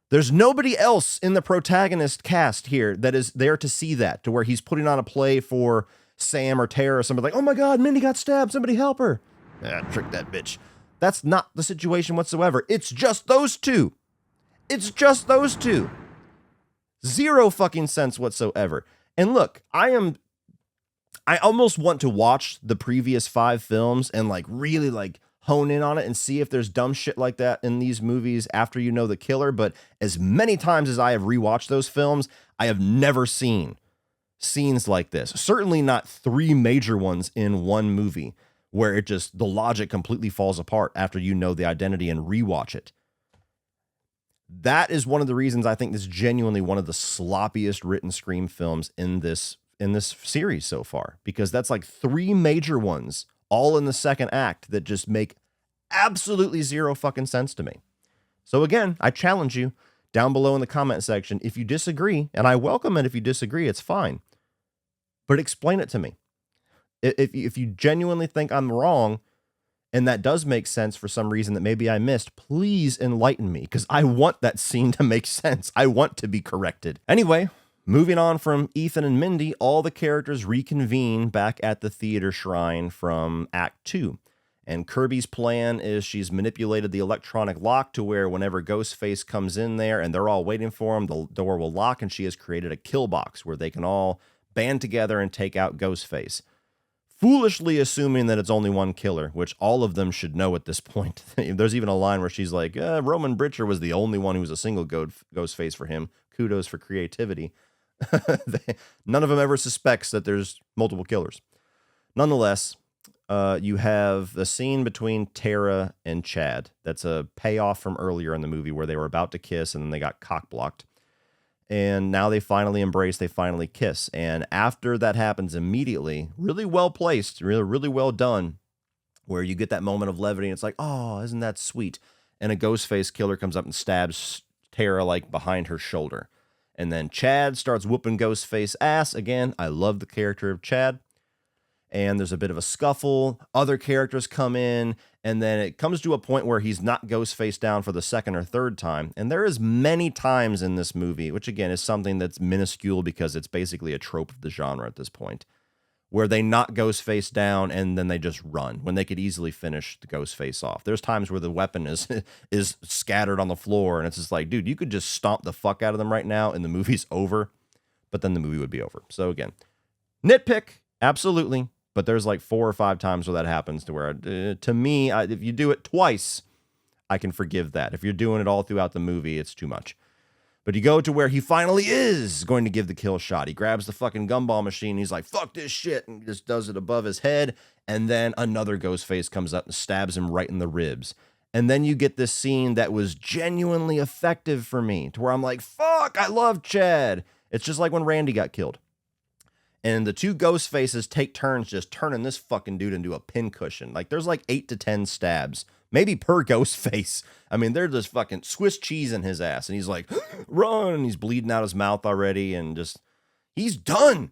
There's nobody else in the protagonist cast here that is there to see that, to where he's putting on a play for Sam or Tara or somebody like, "Oh my God, Mindy got stabbed. Somebody help her." Trick that bitch. That's not the situation whatsoever. It's just those two. It's just those two. Zero fucking sense whatsoever. And look, I almost want to watch the previous 5 films and like really like hone in on it and see if there's dumb shit like that in these movies after you know the killer. But as many times as I have rewatched those films, I have never seen scenes like this. Certainly not 3 major ones in one movie where it just, the logic completely falls apart after you know the identity and rewatch it. That is one of the reasons I think this is genuinely one of the sloppiest written Scream films in this series so far, because that's like 3 major ones all in the second act that just make absolutely zero fucking sense to me. So again, I challenge you down below in the comment section, if you disagree, and I welcome it if you disagree, it's fine, but explain it to me. If you genuinely think I'm wrong, and that does make sense for some reason that maybe I missed, please enlighten me, because I want that scene to make sense. I want to be corrected. Anyway, moving on from Ethan and Mindy, all the characters reconvene back at the theater shrine from Act 2. And Kirby's plan is she's manipulated the electronic lock to where whenever Ghostface comes in there and they're all waiting for him, the door will lock, and she has created a kill box where they can all band together and take out Ghostface. Foolishly assuming that it's only one killer, which all of them should know at this point. There's even a line where she's like, Roman Britcher was the only one who was a single ghost face for him. Kudos for creativity. None of them ever suspects that there's multiple killers. Nonetheless, you have a scene between Tara and Chad. That's a payoff from earlier in the movie where they were about to kiss and then they got cock-blocked. And now they finally embrace, they finally kiss. And after that happens immediately, really well placed, really well done, where you get that moment of levity and it's like, oh, isn't that sweet? And a Ghostface killer comes up and stabs Tara like behind her shoulder. And then Chad starts whooping Ghostface ass. Again, I love the character of Chad. And there's a bit of a scuffle. Other characters come in, and then it comes to a point where he's not Ghostface down for the second or third time. And there is many times in this movie, which again is something that's minuscule because it's basically a trope of the genre at this point, where they knock Ghostface down and then they just run when they could easily finish the Ghostface off. There's times where the weapon is scattered on the floor, and it's just like, dude, you could just stomp the fuck out of them right now and the movie's over, but then the movie would be over. So again, nitpick, absolutely. But there's like 4 or 5 times where that happens to where, to me, if you do it twice, I can forgive that. If you're doing it all throughout the movie, it's too much. But you go to where he finally is going to give the kill shot. He grabs the fucking gumball machine. He's like, fuck this shit. And just does it above his head. And then another Ghostface comes up and stabs him right in the ribs. And then you get this scene that was genuinely effective for me, to where I'm like, fuck, I love Chad. It's just like when Randy got killed. And the 2 ghost faces take turns just turning this fucking dude into a pincushion. Like, there's like 8 to 10 stabs, maybe per ghost face. I mean, they're just fucking Swiss cheese in his ass. And he's like, run. And he's bleeding out his mouth already. And just He's done.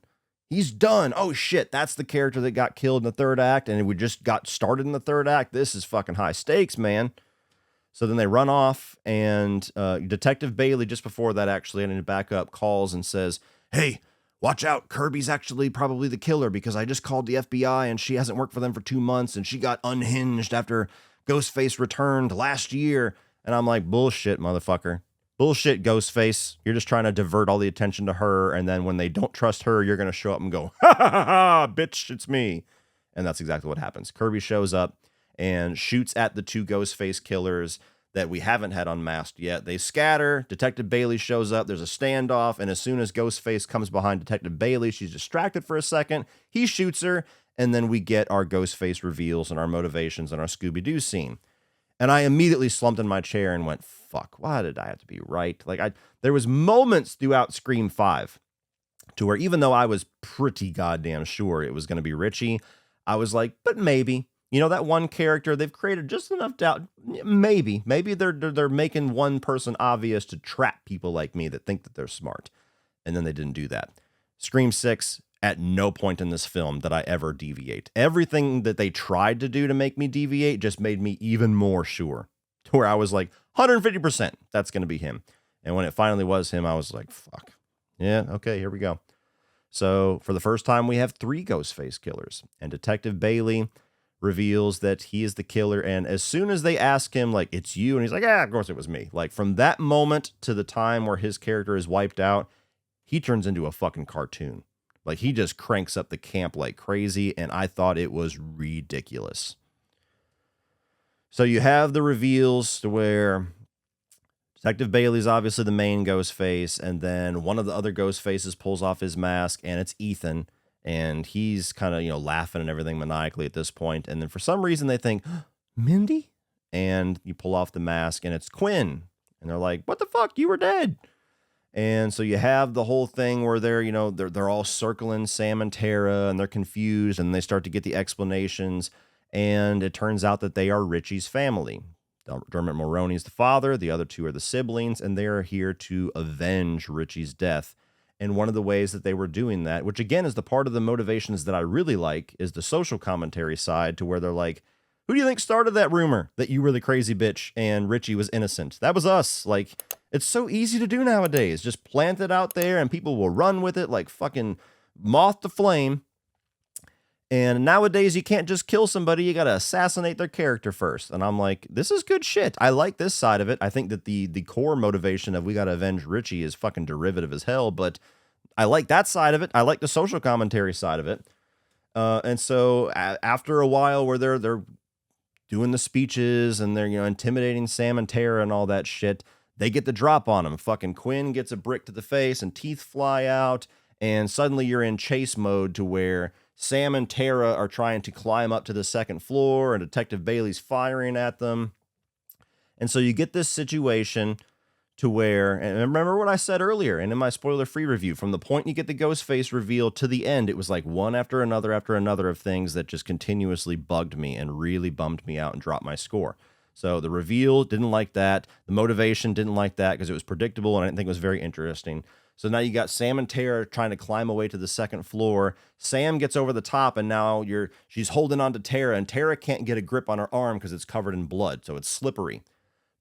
He's done. Oh shit, that's the character that got killed in the third act, and we just got started in the third act. This is fucking high stakes, man. So then they run off, and Detective Bailey, just before that, actually, I need to back up, calls and says, hey, watch out, Kirby's actually probably the killer because I just called the FBI and she hasn't worked for them for 2 months and she got unhinged after Ghostface returned last year. And I'm like, bullshit, motherfucker. Bullshit, Ghostface. You're just trying to divert all the attention to her, and then when they don't trust her, you're going to show up and go, ha ha ha ha, bitch, it's me. And that's exactly what happens. Kirby shows up and shoots at the 2 Ghostface killers that we haven't had unmasked yet. They scatter. Detective Bailey shows up. There's a standoff. And as soon as Ghostface comes behind Detective Bailey, she's distracted for a second. He shoots her. And then we get our Ghostface reveals and our motivations and our Scooby-Doo scene. And I immediately slumped in my chair and went, fuck, why did I have to be right? Like, there was moments throughout Scream 5 to where even though I was pretty goddamn sure it was going to be Richie, I was like, but maybe. You know, that one character, they've created just enough doubt. Maybe they're making one person obvious to trap people like me that think that they're smart. And then they didn't do that. Scream 6, at no point in this film did I ever deviate. Everything that they tried to do to make me deviate just made me even more sure. To where I was like, 150%, that's going to be him. And when it finally was him, I was like, fuck. Yeah, okay, here we go. So for the first time, we have 3 Ghostface killers. And Detective Bailey reveals that he is the killer, and as soon as they ask him, like, it's you, and he's like, of course it was me. Like, from that moment to the time where his character is wiped out, he turns into a fucking cartoon. Like, he just cranks up the camp like crazy, and I thought it was ridiculous. So you have the reveals to where Detective Bailey's obviously the main Ghostface, and then one of the other Ghostfaces pulls off his mask, and it's Ethan. And he's kind of, laughing and everything maniacally at this point. And then for some reason they think, Mindy? And you pull off the mask and it's Quinn. And they're like, what the fuck? You were dead. And so you have the whole thing where they're all circling Sam and Tara and they're confused and they start to get the explanations. And it turns out that they are Richie's family. Dermot Mulroney's the father. The other 2 are the siblings. And they are here to avenge Richie's death. And one of the ways that they were doing that, which again is the part of the motivations that I really like, is the social commentary side to where they're like, who do you think started that rumor that you were the crazy bitch and Richie was innocent? That was us. Like, it's so easy to do nowadays. Just plant it out there and people will run with it like fucking moth to flame. And nowadays you can't just kill somebody. You got to assassinate their character first. And I'm like, this is good shit. I like this side of it. I think that the core motivation of we got to avenge Richie is fucking derivative as hell. But I like that side of it. I like the social commentary side of it. And so after a while where they're doing the speeches and they're, intimidating Sam and Tara and all that shit, they get the drop on him. Fucking Quinn gets a brick to the face and teeth fly out. And suddenly you're in chase mode to where Sam and Tara are trying to climb up to the 2nd floor and Detective Bailey's firing at them. And so you get this situation to where, and remember what I said earlier and in my spoiler-free review, from the point you get the Ghostface reveal to the end, it was like one after another of things that just continuously bugged me and really bummed me out and dropped my score. So the reveal, didn't like that. The motivation, didn't like that because it was predictable and I didn't think it was very interesting. So now you got Sam and Tara trying to climb away to the 2nd floor. Sam gets over the top and now she's holding on to Tara and Tara can't get a grip on her arm because it's covered in blood. So it's slippery.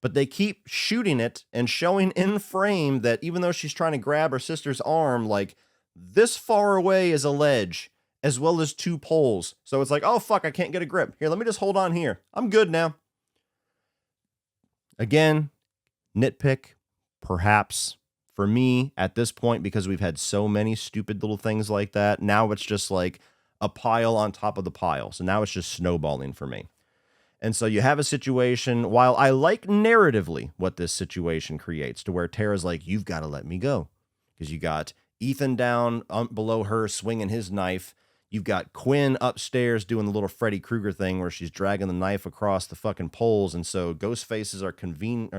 But they keep shooting it and showing in frame that even though she's trying to grab her sister's arm, like this far away is a ledge as well as 2 poles. So it's like, oh, fuck, I can't get a grip. Here, let me just hold on here. I'm good now. Again, nitpick, perhaps. For me, at this point, because we've had so many stupid little things like that, now it's just like a pile on top of the pile. So now it's just snowballing for me. And so you have a situation, while I like narratively what this situation creates, to where Tara's like, you've got to let me go. Because you got Ethan down below her swinging his knife. You've got Quinn upstairs doing the little Freddy Krueger thing where she's dragging the knife across the fucking poles. And so ghost faces are converging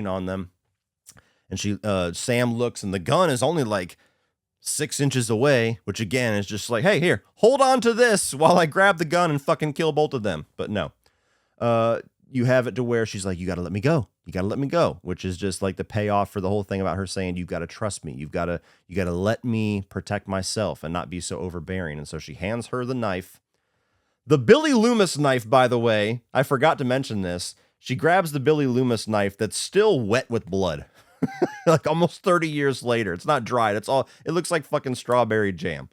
on them. And Sam looks and the gun is only like 6 inches away, which again is just like, hey, here, hold on to this while I grab the gun and fucking kill both of them. But no, you have it to where she's like, you got to let me go. you got to let me go, which is just like the payoff for the whole thing about her saying, you've got to trust me. You got to let me protect myself and not be so overbearing. And so she hands her the knife. The Billy Loomis knife, by the way, I forgot to mention this. She grabs the Billy Loomis knife that's still wet with blood. Like almost 30 years later. It's not dried. It looks like fucking strawberry jam.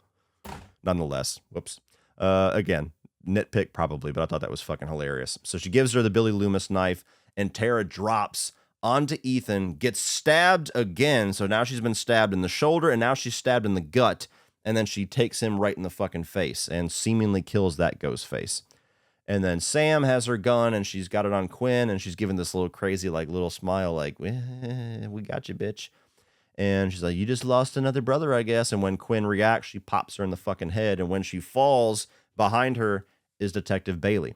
Nonetheless, whoops. Again, nitpick probably, but I thought that was fucking hilarious. So she gives her the Billy Loomis knife, and Tara drops onto Ethan, gets stabbed again. So now she's been stabbed in the shoulder, and now she's stabbed in the gut. And then she takes him right in the fucking face and seemingly kills that Ghostface. And then Sam has her gun, and she's got it on Quinn, and she's giving this little crazy, like, little smile, like, we got you, bitch. And she's like, you just lost another brother, I guess. And when Quinn reacts, she pops her in the fucking head. And when she falls, behind her is Detective Bailey.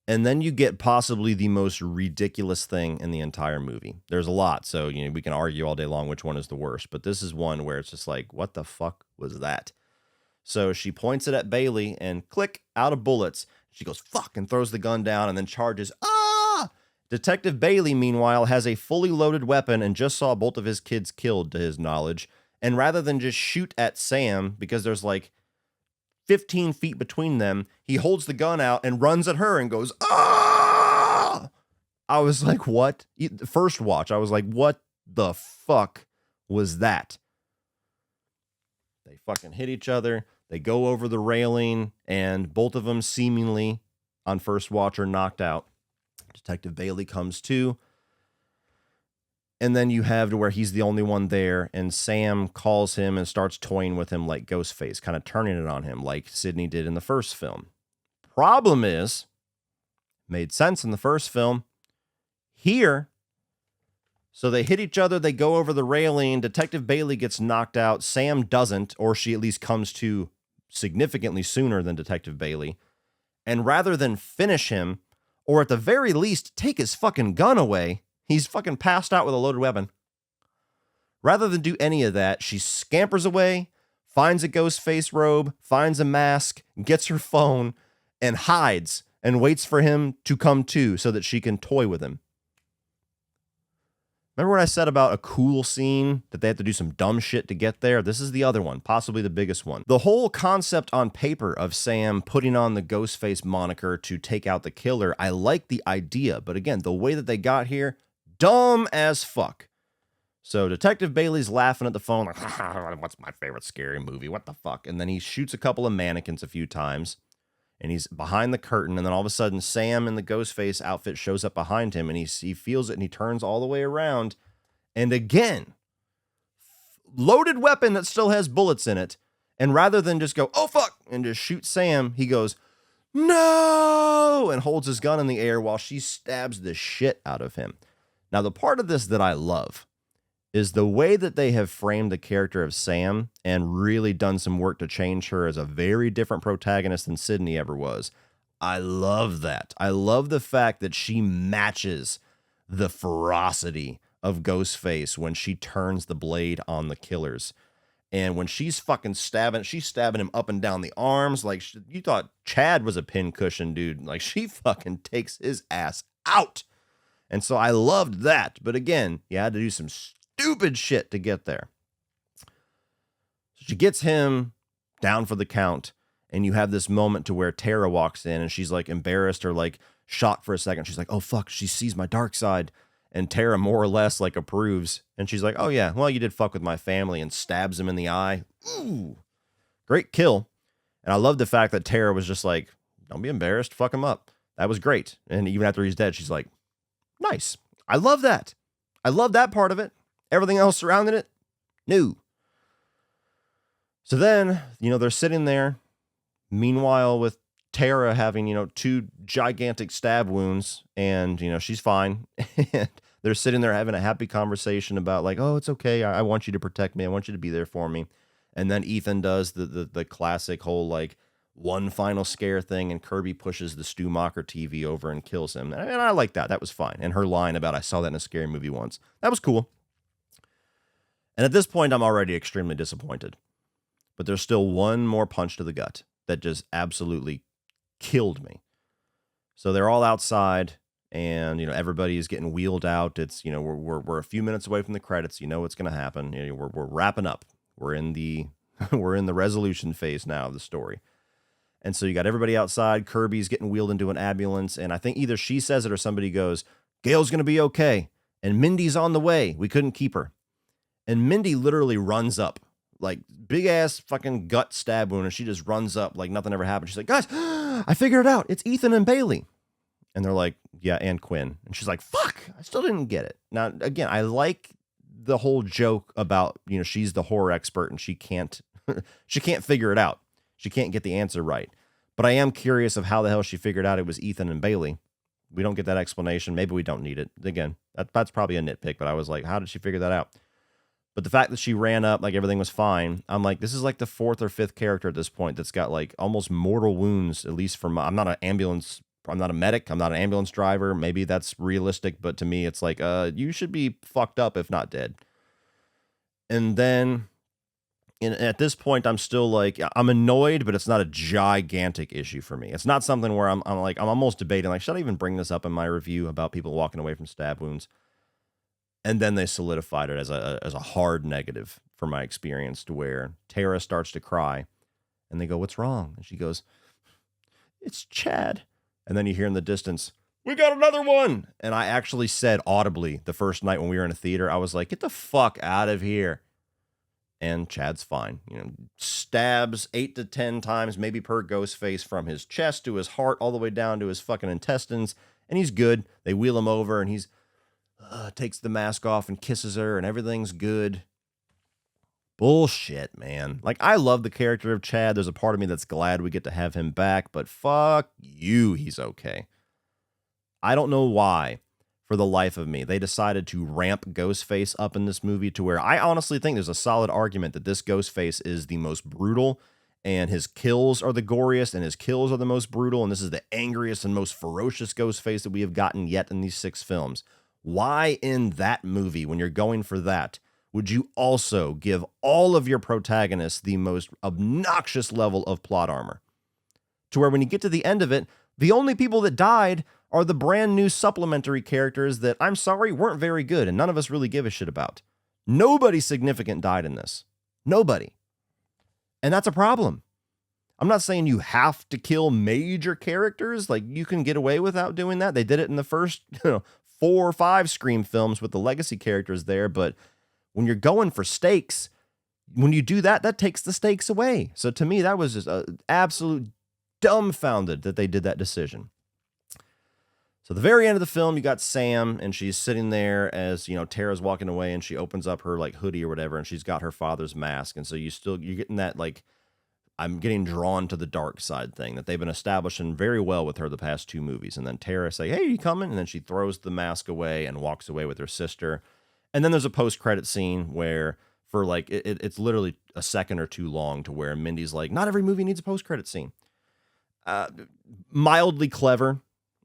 And then you get possibly the most ridiculous thing in the entire movie. There's a lot, so we can argue all day long which one is the worst. But this is one where it's just like, what the fuck was that? So she points it at Bailey and click, out of bullets. She goes, fuck, and throws the gun down and then charges. Ah! Detective Bailey, meanwhile, has a fully loaded weapon and just saw both of his kids killed, to his knowledge. And rather than just shoot at Sam, because there's like 15 feet between them, he holds the gun out and runs at her and goes, ah! I was like, what? First watch, I was like, what the fuck was that? They fucking hit each other. They go over the railing, and both of them seemingly on first watch are knocked out. Detective Bailey comes to, and then you have to where he's the only one there, and Sam calls him and starts toying with him like Ghostface, kind of turning it on him like Sidney did in the first film. Problem is, made sense in the first film. Here, so they hit each other, they go over the railing, Detective Bailey gets knocked out, Sam doesn't, or she at least comes to significantly sooner than Detective Bailey. And rather than finish him, or at the very least take his fucking gun away, he's fucking passed out with a loaded weapon. Rather than do any of that, she scampers away, finds a Ghostface robe, finds a mask, gets her phone, and hides and waits for him to come to so that she can toy with him. Remember what I said about a cool scene that they have to do some dumb shit to get there? This is the other one, possibly the biggest one. The whole concept on paper of Sam putting on the Ghostface moniker to take out the killer, I like the idea, but again, the way that they got here, dumb as fuck. So Detective Bailey's laughing at the phone like, what's my favorite scary movie? What the fuck? And then he shoots a couple of mannequins a few times, and he's behind the curtain, and then all of a sudden Sam in the Ghostface outfit shows up behind him, and he feels it, and he turns all the way around, and again, loaded weapon that still has bullets in it, and rather than just go, oh fuck, and just shoot Sam, he goes, no, and holds his gun in the air while she stabs the shit out of him. Now, the part of this that I love is the way that they have framed the character of Sam and really done some work to change her as a very different protagonist than Sidney ever was. I love that. I love the fact that she matches the ferocity of Ghostface when she turns the blade on the killers. And when she's fucking she's stabbing him up and down the arms. Like, you thought Chad was a pincushion, dude. Like, she fucking takes his ass out. And so I loved that. But again, you had to do some stupid shit to get there. So she gets him down for the count, and you have this moment to where Tara walks in, and she's like embarrassed or like shocked for a second. She's like, oh fuck, she sees my dark side. And Tara more or less like approves, and she's like, oh yeah, well, you did fuck with my family, and stabs him in the eye. Ooh, great kill. And I love the fact that Tara was just like, don't be embarrassed, fuck him up. That was great. And even after he's dead, she's like, nice. I love that. I love that part of it. Everything else surrounding it, no. So then, they're sitting there. Meanwhile, with Tara having, 2 gigantic stab wounds, and, she's fine. And they're sitting there having a happy conversation about like, oh, it's okay. I want you to protect me. I want you to be there for me. And then Ethan does the classic whole like one final scare thing, and Kirby pushes the Stu Macher TV over and kills him. And I like that. That was fine. And her line about, I saw that in a scary movie once. That was cool. And at this point, I'm already extremely disappointed. But there's still one more punch to the gut that just absolutely killed me. So they're all outside, and everybody is getting wheeled out. It's we're a few minutes away from the credits. You know what's going to happen. We're wrapping up. We're in the we're in the resolution phase now of the story. And so you got everybody outside. Kirby's getting wheeled into an ambulance, and I think either she says it or somebody goes, "Gail's going to be okay, and Mindy's on the way. We couldn't keep her." And Mindy literally runs up, like big ass fucking gut stab wound, and she just runs up like nothing ever happened. She's like, "Guys, I figured it out. It's Ethan and Bailey." And they're like, "Yeah, and Quinn." And she's like, "Fuck, I still didn't get it." Now, again, I like the whole joke about, she's the horror expert and she can't figure it out. She can't get the answer right. But I am curious of how the hell she figured out it was Ethan and Bailey. We don't get that explanation. Maybe we don't need it. Again, that's probably a nitpick, but I was like, how did she figure that out? But the fact that she ran up like everything was fine, I'm like, this is like the fourth or fifth character at this point that's got like almost mortal wounds, at least from, I'm not a medic, I'm not an ambulance driver. Maybe that's realistic, but to me, it's like, you should be fucked up if not dead. And then at this point, I'm still like, I'm annoyed, but it's not a gigantic issue for me. It's not something where I'm almost debating, like, should I even bring this up in my review about people walking away from stab wounds? And then they solidified it as a hard negative for my experience, to where Tara starts to cry and they go, "What's wrong?" And she goes, "It's Chad." And then you hear in the distance, "We got another one." And I actually said audibly the first night when we were in a theater, I was like, "Get the fuck out of here." And Chad's fine. Stabs 8 to 10 times, maybe per Ghostface, from his chest to his heart, all the way down to his fucking intestines. And he's good. They wheel him over and he's takes the mask off and kisses her and everything's good. Bullshit, man. Like, I love the character of Chad. There's a part of me that's glad we get to have him back, but fuck you, he's okay. I don't know why, for the life of me, they decided to ramp Ghostface up in this movie to where I honestly think there's a solid argument that this Ghostface is the most brutal, and his kills are the goriest, and his kills are the most brutal, and this is the angriest and most ferocious Ghostface that we have gotten yet in these 6 films. Why in that movie, when you're going for that, would you also give all of your protagonists the most obnoxious level of plot armor? To where when you get to the end of it, the only people that died are the brand new supplementary characters that, I'm sorry, weren't very good and none of us really give a shit about. Nobody significant died in this. Nobody. And that's a problem. I'm not saying you have to kill major characters. Like, you can get away without doing that. They did it in the first 4 or 5 Scream films with the legacy characters there. But when you're going for stakes, when you do that, that takes the stakes away. So to me, that was just absolute dumbfounded that they did that decision. So the very end of the film, you got Sam, and she's sitting there as, Tara's walking away, and she opens up her like hoodie or whatever, and she's got her father's mask. And so you're getting that, like, I'm getting drawn to the dark side thing that they've been establishing very well with her the past 2 movies. And then Tara say, "Hey, you coming?" And then she throws the mask away and walks away with her sister. And then there's a post-credit scene where, for like, it's literally a second or 2 long, to where Mindy's like, not every movie needs a post-credit scene. Mildly clever.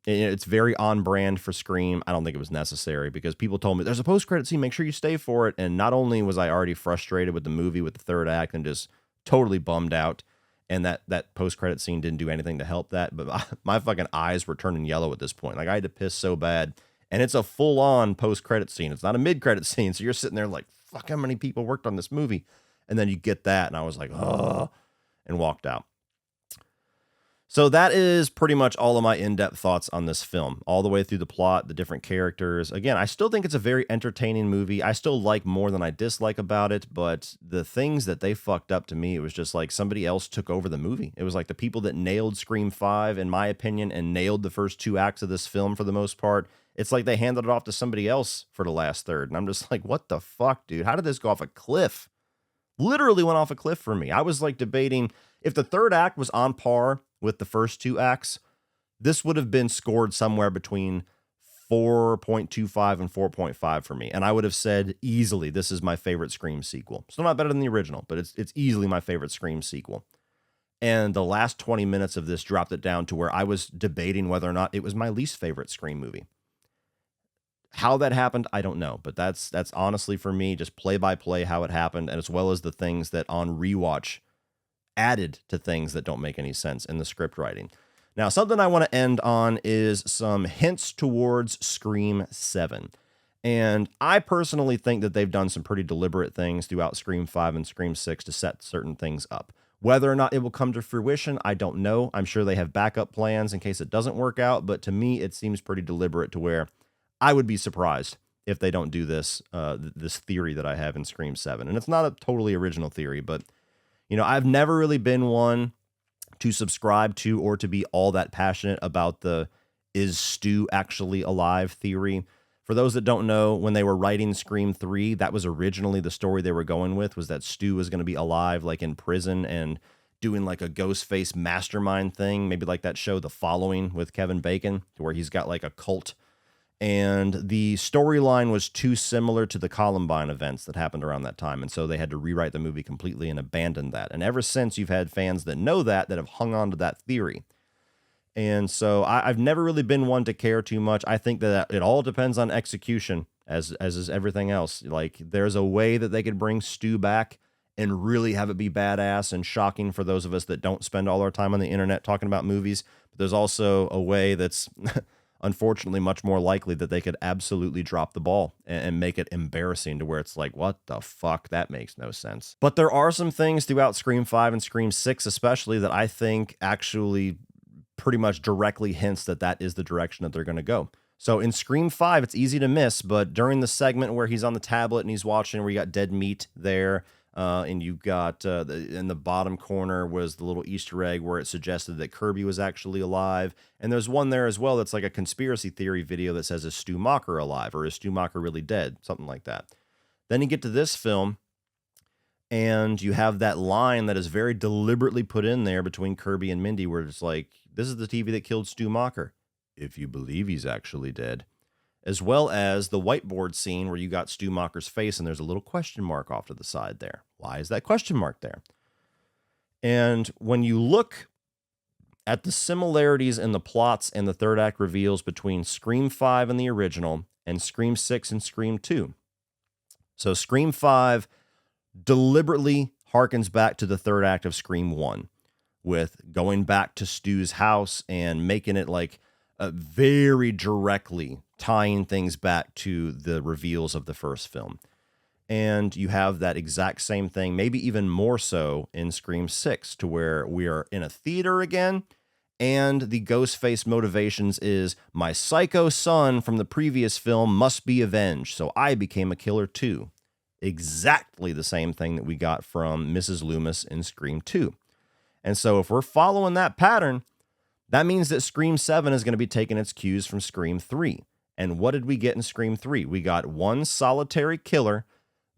It's very on brand for Scream. I don't think it was necessary, because people told me there's a post-credit scene, make sure you stay for it. And not only was I already frustrated with the movie with the 3rd act and just totally bummed out, and that post-credit scene didn't do anything to help that, but my fucking eyes were turning yellow at this point. Like, I had to piss so bad. And it's a full-on post-credit scene. It's not a mid-credit scene. So you're sitting there like, fuck, how many people worked on this movie? And then you get that, and I was like, oh, and walked out. So that is pretty much all of my in-depth thoughts on this film, all the way through the plot, the different characters. Again, I still think it's a very entertaining movie. I still like more than I dislike about it, but the things that they fucked up, to me, it was just like somebody else took over the movie. It was like the people that nailed Scream 5, in my opinion, and nailed the first 2 acts of this film for the most part. It's like they handed it off to somebody else for the last third. And I'm just like, what the fuck, dude? How did this go off a cliff? Literally went off a cliff for me. I was like debating if the 3rd act was on par with the first 2 acts, this would have been scored somewhere between 4.25 and 4.5 for me. And I would have said easily, this is my favorite Scream sequel. Still not better than the original, but it's easily my favorite Scream sequel. And the last 20 minutes of this dropped it down to where I was debating whether or not it was my least favorite Scream movie. How that happened, I don't know, but that's honestly, for me, just play by play how it happened, and as well as the things that on rewatch added to things that don't make any sense in the script writing. Now, something I want to end on is some hints towards Scream 7. And I personally think that they've done some pretty deliberate things throughout Scream 5 and Scream 6 to set certain things up. Whether or not it will come to fruition, I don't know. I'm sure they have backup plans in case it doesn't work out, but to me, it seems pretty deliberate to where I would be surprised if they don't do this, this theory that I have in Scream 7. And it's not a totally original theory, but, I've never really been one to subscribe to or to be all that passionate about the is Stu actually alive theory. For those that don't know, when they were writing Scream 3, that was originally the story they were going with, was that Stu was going to be alive, like in prison and doing like a Ghostface mastermind thing, maybe like that show The Following with Kevin Bacon, where he's got like a cult. And the storyline was too similar to the Columbine events that happened around that time. And so they had to rewrite the movie completely and abandon that. And ever since, you've had fans that know that have hung on to that theory. And so I've never really been one to care too much. I think that it all depends on execution, as is everything else. Like, there's a way that they could bring Stu back and really have it be badass and shocking for those of us that don't spend all our time on the internet talking about movies. But there's also a way that's unfortunately much more likely that they could absolutely drop the ball and make it embarrassing to where it's like, what the fuck? That makes no sense. But there are some things throughout Scream 5 and Scream 6 especially that I think actually pretty much directly hints that that is the direction that they're going to go. So in Scream 5, it's easy to miss, but during the segment where he's on the tablet and he's watching, where you got dead meat there, and you got in the bottom corner was the little Easter egg where it suggested that Kirby was actually alive. And there's one there as well that's like a conspiracy theory video that says, is Stu Macher alive, or is Stu Macher really dead? Something like that. Then you get to this film, and you have that line that is very deliberately put in there between Kirby and Mindy, where it's like, this is the TV that killed Stu Macher, if you believe he's actually dead. As well as the whiteboard scene where you got Stu Macher's face and there's a little question mark off to the side there. Why is that question mark there? And when you look at the similarities in the plots and the third act reveals between Scream 5 and the original and Scream 6 and Scream 2. So Scream 5 deliberately harkens back to the third act of Scream 1 with going back to Stu's house and making it like very directly tying things back to the reveals of the first film. And you have that exact same thing, maybe even more so in Scream 6, to where we are in a theater again, and the Ghostface motivations is, my psycho son from the previous film must be avenged, so I became a killer too. Exactly the same thing that we got from Mrs. Loomis in Scream 2. And so if we're following that pattern, that means that Scream 7 is going to be taking its cues from Scream 3. And what did we get in Scream 3? We got one solitary killer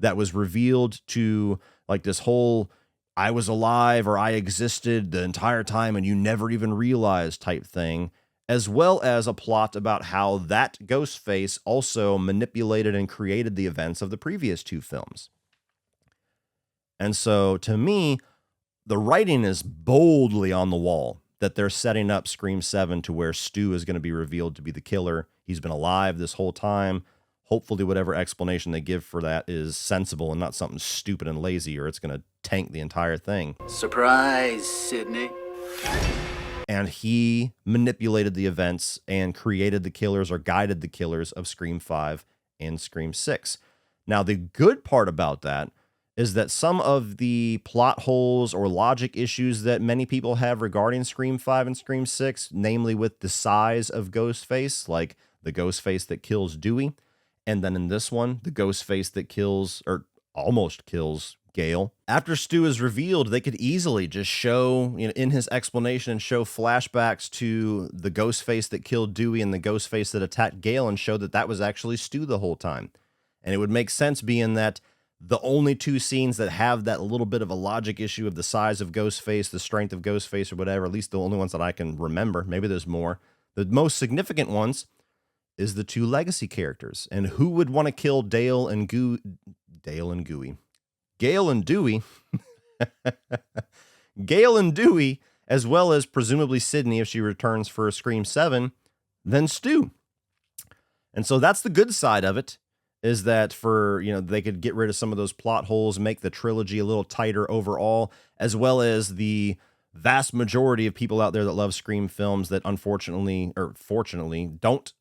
that was revealed to like this whole I was alive or I existed the entire time and you never even realized type thing, as well as a plot about how that Ghostface also manipulated and created the events of the previous two films. And so to me, the writing is boldly on the wall that they're setting up Scream 7 to where Stu is going to be revealed to be the killer. He's been alive this whole time. Hopefully whatever explanation they give for that is sensible and not something stupid and lazy, or it's going to tank the entire thing. Surprise, Sydney. And he manipulated the events and created the killers or guided the killers of Scream 5 and Scream 6. Now, the good part about that is that some of the plot holes or logic issues that many people have regarding Scream 5 and Scream 6, namely with the size of Ghostface, like the Ghostface that kills Dewey, and then in this one, the Ghostface that kills, or almost kills, Gail. After Stu is revealed, they could easily just show, in his explanation, and show flashbacks to the Ghostface that killed Dewey and the Ghostface that attacked Gail and show that that was actually Stu the whole time. And it would make sense being that the only two scenes that have that little bit of a logic issue of the size of Ghostface, the strength of Ghostface or whatever, at least the only ones that I can remember, maybe there's more. The most significant ones is the two legacy characters. And who would want to kill Gail and Dewey, Gail and Dewey, as well as presumably Sydney if she returns for a Scream 7, than Stu. And so that's the good side of it, is that for, they could get rid of some of those plot holes, make the trilogy a little tighter overall, as well as the vast majority of people out there that love Scream films that unfortunately or fortunately don't,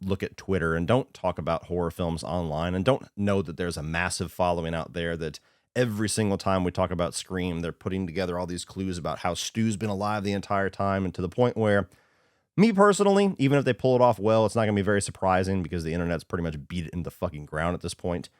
look at Twitter and don't talk about horror films online and don't know that there's a massive following out there that every single time we talk about Scream, they're putting together all these clues about how Stu's been alive the entire time, and to the point where, me personally, even if they pull it off well, it's not going to be very surprising because the internet's pretty much beat it into the fucking ground at this point.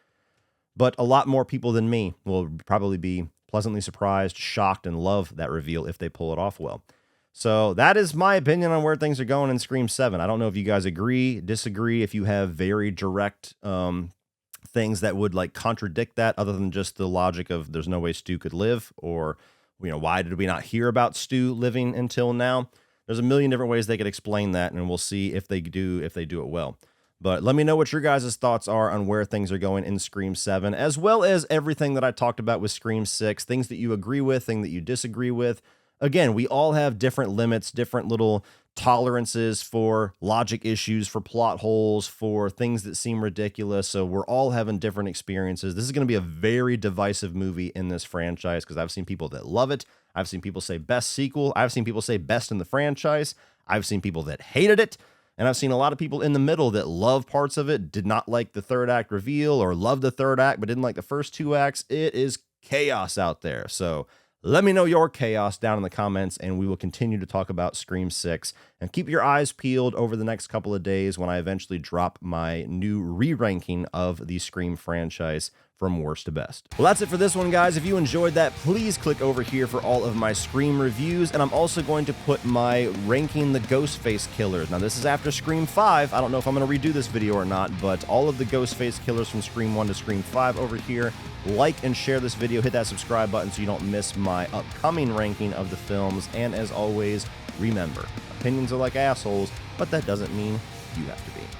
But a lot more people than me will probably be pleasantly surprised, shocked, and love that reveal if they pull it off well. So that is my opinion on where things are going in Scream 7. I don't know if you guys agree, disagree, if you have very direct things that would like contradict that other than just the logic of there's no way Stu could live, or, why did we not hear about Stu living until now? There's a million different ways they could explain that, and we'll see if they do it well. But let me know what your guys' thoughts are on where things are going in Scream 7, as well as everything that I talked about with Scream 6, things that you agree with, things that you disagree with. Again, we all have different limits, different little tolerances for logic issues, for plot holes, for things that seem ridiculous. So we're all having different experiences. This is going to be a very divisive movie in this franchise because I've seen people that love it. I've seen people say best sequel. I've seen people say best in the franchise. I've seen people that hated it. And I've seen a lot of people in the middle that love parts of it, did not like the third act reveal, or loved the third act but didn't like the first two acts. It is chaos out there. So let me know your chaos down in the comments, and we will continue to talk about Scream 6. And keep your eyes peeled over the next couple of days when I eventually drop my new re-ranking of the Scream franchise from worst to best. Well, that's it for this one, guys. If you enjoyed that, please click over here for all of my Scream reviews, and I'm also going to put my ranking the Ghostface killers. Now, this is after Scream 5. I don't know if I'm going to redo this video or not, but all of the Ghostface killers from Scream 1 to Scream 5 over here. Like and share this video. Hit that subscribe button so you don't miss my upcoming ranking of the films. And as always, remember, opinions are like assholes, but that doesn't mean you have to be.